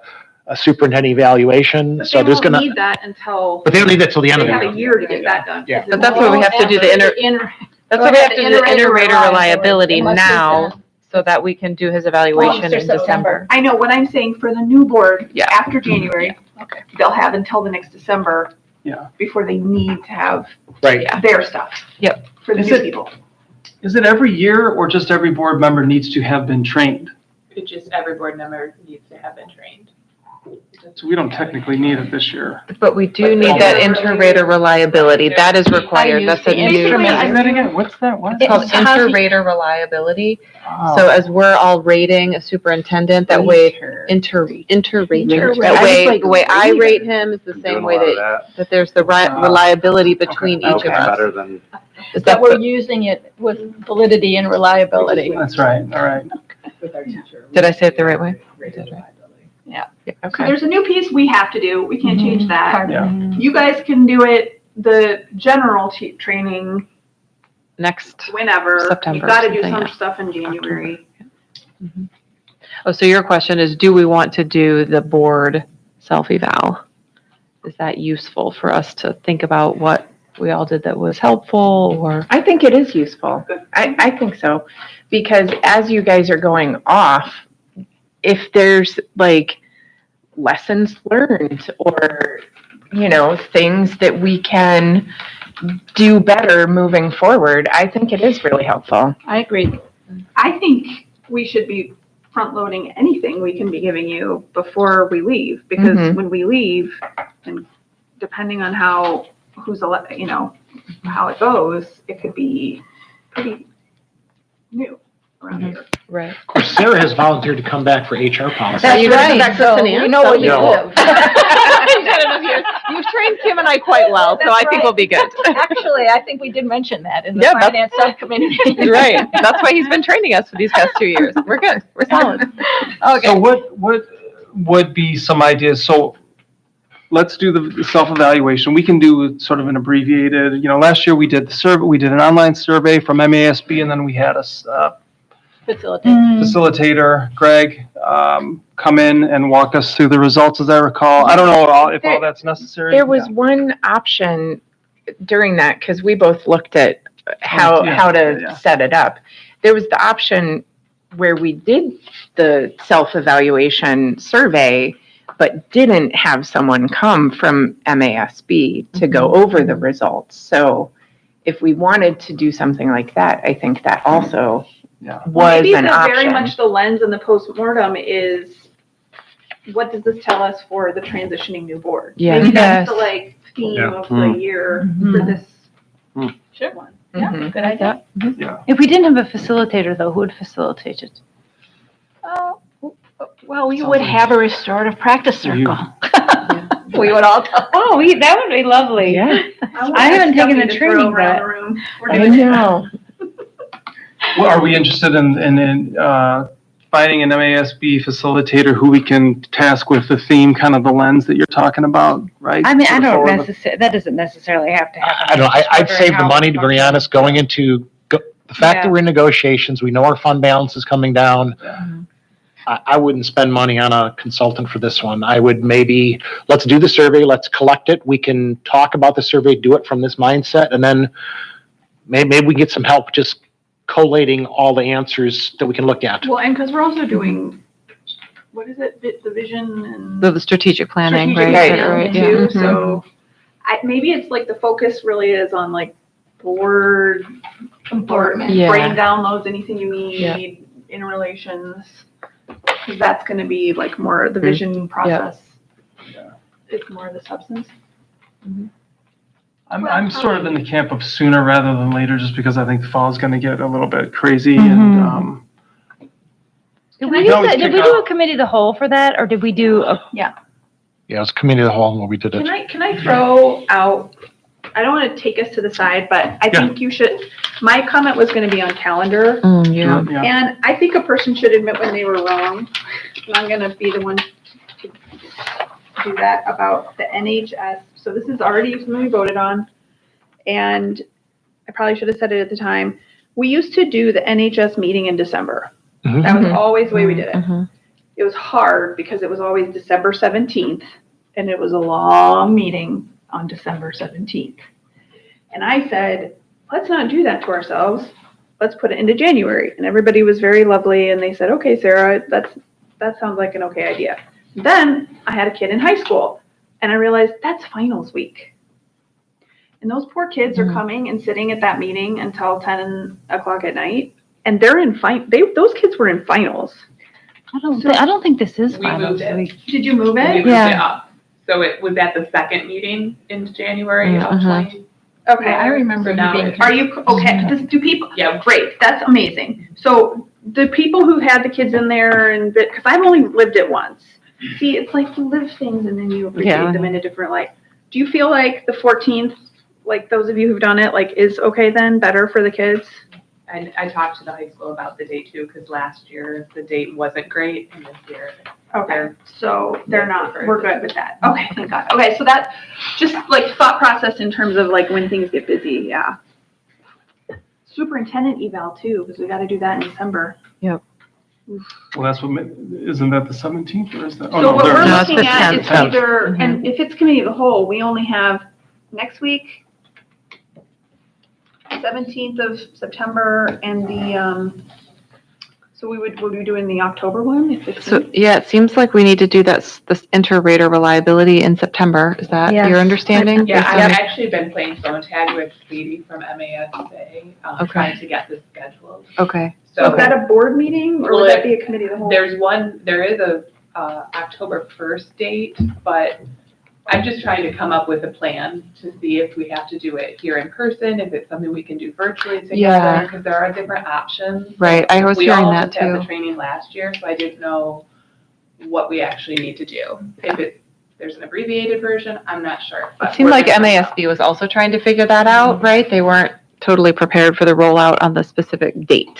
superintendent evaluation. But So they there's won't gonna, need that until, but they don't need that till the end they of the have a year. year to get that done. Yeah. But that's what we have to do, that's what we have to do, the inter-rater reliability now, so that we can do his evaluation in December. I know, what I'm saying for the new board, Yeah. after January, Okay. they'll have until the next December. Yeah. Before they need to have Right. their stuff. Yep. For the Is new it- people. Is it every year or just every board member needs to have been trained? It's just every board member needs to have been trained. So we don't technically need it this year. But we do need that inter-rater reliability, that is required, that's a new. instrument. Say that again, what's that? What? It's called inter-rater reliability, so as we're all rating a superintendent, that way, inter-rater, that way, the way I rate him is the same way that there's the reliability between each of us. than. Is That that we're using it with validity and reliability. That's right, all right. With our teacher. Did I say it the right way? Rated Right. reliability. So Okay. there's a new piece we have to do. We can't change that. Yeah. You guys can do it, the general training, Next, whenever. September You've or got to do something, some yeah. stuff in January. oh, so your question is, do we want to do the board self-eval? Is that useful for us to think about what we all did that was helpful, or? I think it is useful. I think so. Because as you guys are going off, if there's like lessons learned or, things that we can do better moving forward, I think it is really helpful. I agree. I think we should be front loading anything we can be giving you before we leave, because Mhm. when we leave, and depending on how it goes, it could be pretty new around here. Right. Of course, Sarah has volunteered to come back for HR policy. That's you gonna right. come back for So finance? you know what you Yeah. live. You've trained Kim and I quite well, so I think we'll be good. Actually, I think we did mention that in the Yeah, that's- finance subcommittee. You're right. That's why he's been training us for these past 2 years. We're good. We're solid. Okay. So what would be some ideas? So let's do the self-evaluation. We can do sort of an abbreviated, last year we did the survey, we did an online survey from MASB, and then we had a Facilitate. facilitator, Greg, come in and walk us through the results, as I recall. I don't know if all that's necessary. There was one option during that, because we both looked at how Yeah. to set it up. There was the option where we did the self-evaluation survey, but didn't have someone come from MASB to go over the results. So if we wanted to do something like that, I think that also Yeah. was Maybe an very option. much the lens in the postmortem is, what does this tell us for the transitioning new board? Yeah. Maybe that's Yes. the theme Yeah. of the year for this Sure. one. Mhm. Good idea. Yeah. If we didn't have a facilitator, though, who would facilitate it? Well, we would have a restorative practice You- circle. We would all talk. Oh, that would be lovely. Yeah. I haven't taken the training, but I know. Well, are we interested in finding an MASB facilitator who we can task with the theme, kind of the lens that you're talking about, right? I mean, I Sort of don't forward- necessarily, that doesn't necessarily have to happen. I don't know, I'd save the money, to be very honest, going into, the fact that Yeah. we're in negotiations, we know our fund balance is coming down. I wouldn't spend money on a consultant for this one. I would maybe, let's do the survey, let's collect it. We can talk about the survey, do it from this mindset, and then maybe we get some help just collating all the answers that we can look at. Well, and because we're also doing, what is it, the vision and. The strategic planning, strategic right? planning Right, yeah. too, so maybe it's like the focus really is on like board, Yeah. brain downloads, anything you Yeah. need, interrelations. Because that's gonna be like more the vision process. It's more the substance. I'm sort of in the camp of sooner rather than later, just because I think the fall is going to get a little bit crazy and, Did We we always did kick we do a off- committee of the whole for that, or did we do a? Yeah, it was committee of the whole where we did it. Can I throw out, I don't want to take us to the side, but I Yeah. think you should, my comment was going to be on calendar. Yeah. yeah. And I think a person should admit when they were wrong. And I'm gonna be the one to do that about the NHS. So this is already something we voted on. And I probably should have said it at the time. We used to do the NHS meeting in December. Mhm. That was always the way we did it. Mhm. It was hard because it was always December 17th and it was a long meeting on December 17th. And I said, let's not do that to ourselves. Let's put it into January. And everybody was very lovely and they said, okay, Sarah, that sounds like an okay idea. Then I had a kid in high school and I realized that's finals week. And those poor kids are coming and sitting at that meeting until 10 o'clock at night. And they're in those kids were in finals. I don't think this is We finals moved it. week. Did you move We it? moved it Yeah. up. So it was at the second meeting in January of Mhm. 20. Okay. I remember So you now being. it- Are you, okay, do people, Yeah. great, that's amazing. So the people who had the kids in there and, because I've only lived it once. See, it's like you live things and then you appreciate Yeah. them in a different light. Do you feel like the 14th, like those of you who've done it, like is okay then, better for the kids? I talked to the high school about the date too, because last year the date wasn't great and this year. Okay, so they're not, we're good with that. Okay, thank God. Okay, so that, just like thought process in terms of like when things get busy, yeah. Superintendent eval too, because we got to do that in December. Well, that's what, isn't that the 17th or is that? oh, So no, what there we're it is. No, it's looking the at is 10th. either, and if it's committee of the whole, we only have next week, 17th of September, and the, so we'll be doing the October one, if it's. So, yeah, it seems like we need to do this inter-rater reliability in September. Is that Yes. your understanding? Yeah, Based I've on- actually been playing phone tag with Katie from MASA, Okay. trying to get this scheduled. Okay. So is that a board meeting, or would that be a committee of the whole? There is a October 1st date, but I'm just trying to come up with a plan to see if we have to do it here in person, if it's something we can do virtually Yeah. together, because there are different options. Right, I was We hearing all that just had the too. training last year, so I didn't know what we actually need to do. If there's an abbreviated version, I'm not sure. but It seemed we're like gonna find out. MASB was also trying to figure that out, right? They weren't totally prepared for the rollout on the specific date.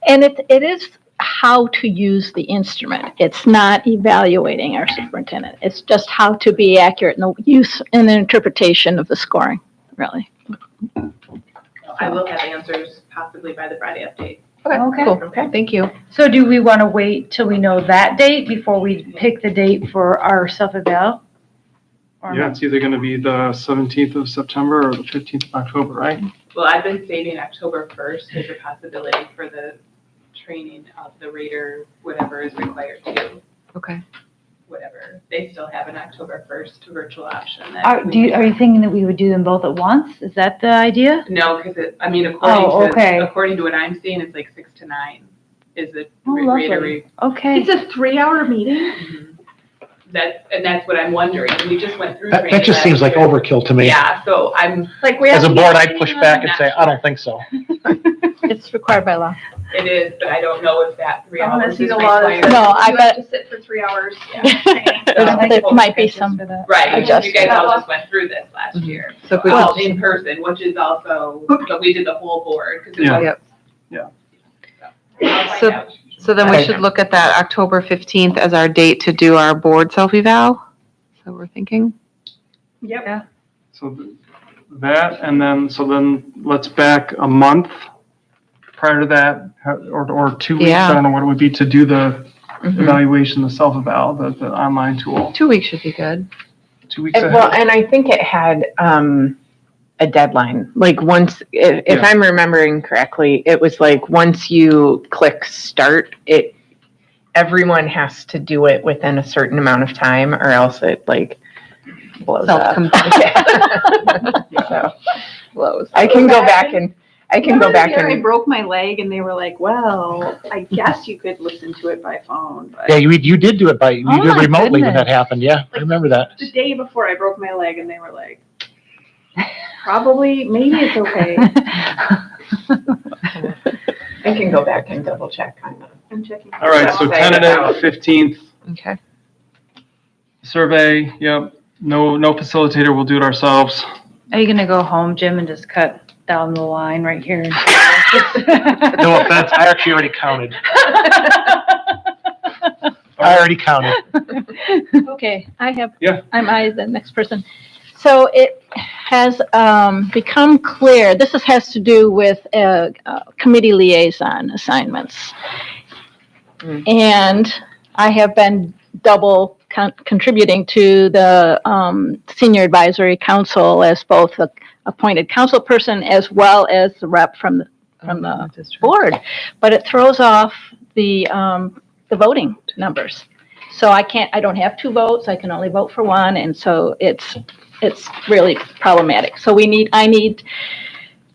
And it is how to use the instrument. It's not evaluating our superintendent. It's just how to be accurate in the use and the interpretation of the scoring, really. I will have answers possibly by the Friday update. Okay. Cool. Thank you. So do we want to wait till we know that date before we pick the date for our self-eval? Or Yeah, it's either going to be the 17th of September or the 15th of October, right? Well, I've been saving October 1st as a possibility for the training of the rater, whatever is required to do, Okay. whatever. They still have an October 1st virtual option. that Are we you can- thinking that we would do them both at once? Is that the idea? No, because Oh, okay. according to what I'm seeing, it's like 6 to 9 is the Oh, lovely. rater. Okay. It's a 3-hour meeting? Mhm. That's what I'm wondering. We just went through That training. just last seems like year. overkill to me. Yeah, so I'm, Like we As have. a board, I'd push back and say, I don't think so. It's required by law. It is, but I don't know if that 3 I wanna hours see is the my laws. plan. No, I You have bet- to sit for 3 hours. There might be some. Right, you Adjustment. guys all just went through this last year. So if we Well, could- in person, which is also, but we did the whole board, because it Yeah. was. Yep. I'll find So- out. So then we should look at that October 15th as our date to do our board self-eval? So we're thinking? Yep. So that, and then, let's back a month prior to that, or 2 weeks, Yeah. I don't know what it would be, to do the Mhm. evaluation, the self-eval, the online tool. 2 weeks should be good. 2 weeks Well, ahead. and I think it had a deadline. Like once, if Yeah. I'm remembering correctly, it was like once you click start, everyone has to do it within a certain amount of time, or else it like blows up. So Blows. I can go back and I broke my leg and they were like, well, I guess you could listen to it by phone, but. Yeah, you did do it you Oh did it my remotely when that goodness. happened. Yeah, I remember that. The day before I broke my leg and they were like, probably, maybe it's okay. I can go back and double check on that. I'm checking. All right, so tentative 15th, Okay. survey, yep, no facilitator, we'll do it ourselves. Are you gonna go home, Jim, and just cut down the line right here? No offense, I actually already counted. I already counted. Okay, I have. Yeah. I the next person. So it has become clear, this has to do with committee liaison assignments. And I have been double contributing to the Senior Advisory Council as both a appointed council person as well as the rep from the board. But it throws off the voting numbers. So I don't have 2 votes, I can only vote for 1, and so it's really problematic. So I need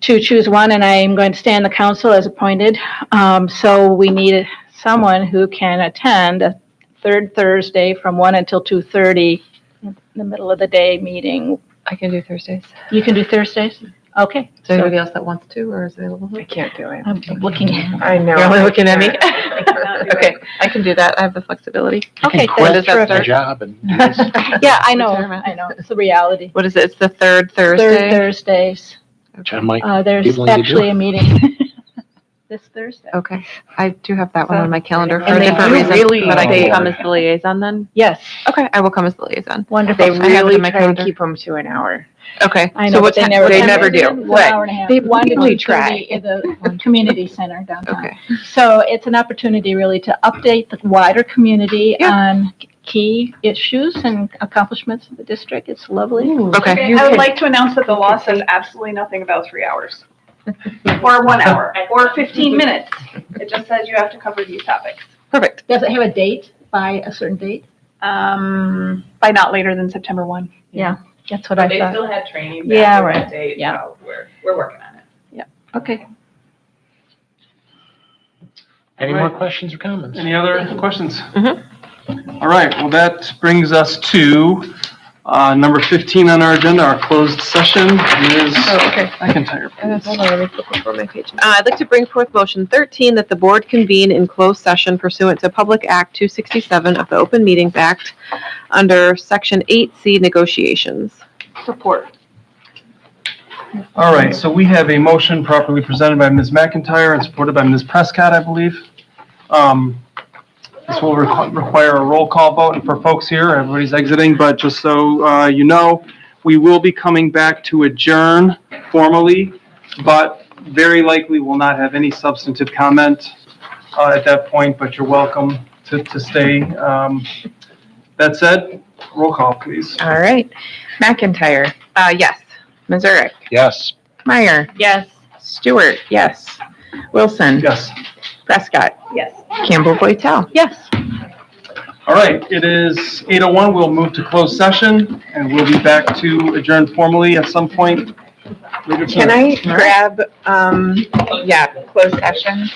to choose 1, and I am going to stay on the council as appointed. So we need someone who can attend a third Thursday from 1 until 2:30, in the middle of the day meeting. I can do Thursdays. You can do Thursdays? Okay. Is there anybody else that wants to or is available? I can't do it. I'm looking at. I know. You're only looking at me? cannot do Okay, I can do that. I have the flexibility. Okay, When that's does that terrific. Job and do this. Yeah, I know, Retirement. I know, it's the reality. What is it? It's the third Third Thursday? Thursdays, John might there's be willing to do actually it. a meeting this Thursday. Okay, I do have that one on my calendar for And a they different do reason, really- but I they- can come as the liaison then? Yes, Okay, I will come as the liaison. wonderful. They I have it really in my try to calendar. keep them to an hour. Okay. I so know, what but they ti- never. They come. never do. It's an What? hour and a half. They 1 to really 2:30 try. at the community center downtown. Okay, So it's an opportunity really to update the wider community Yeah. on key issues and accomplishments of the district. It's lovely. okay. Okay, You I would can- like to announce that the law says absolutely nothing about 3 hours. Or 1 hour, or 15 minutes. It just says you have to cover these topics. Perfect. Does it have a date by a certain date? By not later than September 1. Yeah, that's what But I they thought. still had training Yeah, after right. that date, Yeah. so we're working on it. Okay. Any more questions or comments? Any other questions? Mhm. All right, well, that brings us to number 15 on our agenda, our closed session. Ms. Oh, okay. McIntyre, Hold on, let me flip over my page. I'd like to bring forth motion 13 that the board convene in closed session pursuant to Public Act 267 of the Open Meetings Act under Section 8C negotiations. Support. All right, so we have a motion properly presented by Ms. McIntyre and supported by Ms. Prescott, I believe. This will require a roll call vote, and for folks here, everybody's exiting, but just so you know, we will be coming back to adjourn formally, but very likely will not have any substantive comment at that point, but you're welcome to stay. That said, roll call, please. All right. McIntyre, Yes. Missouri, Yes. Meyer, Yes. Stewart, yes. Wilson, Yes. Prescott, Yes. Campbell Boytel. Yes. All right, it is 8:01. We'll move to closed session, and we'll be back to adjourn formally at some point later Can tonight. I grab, closed session?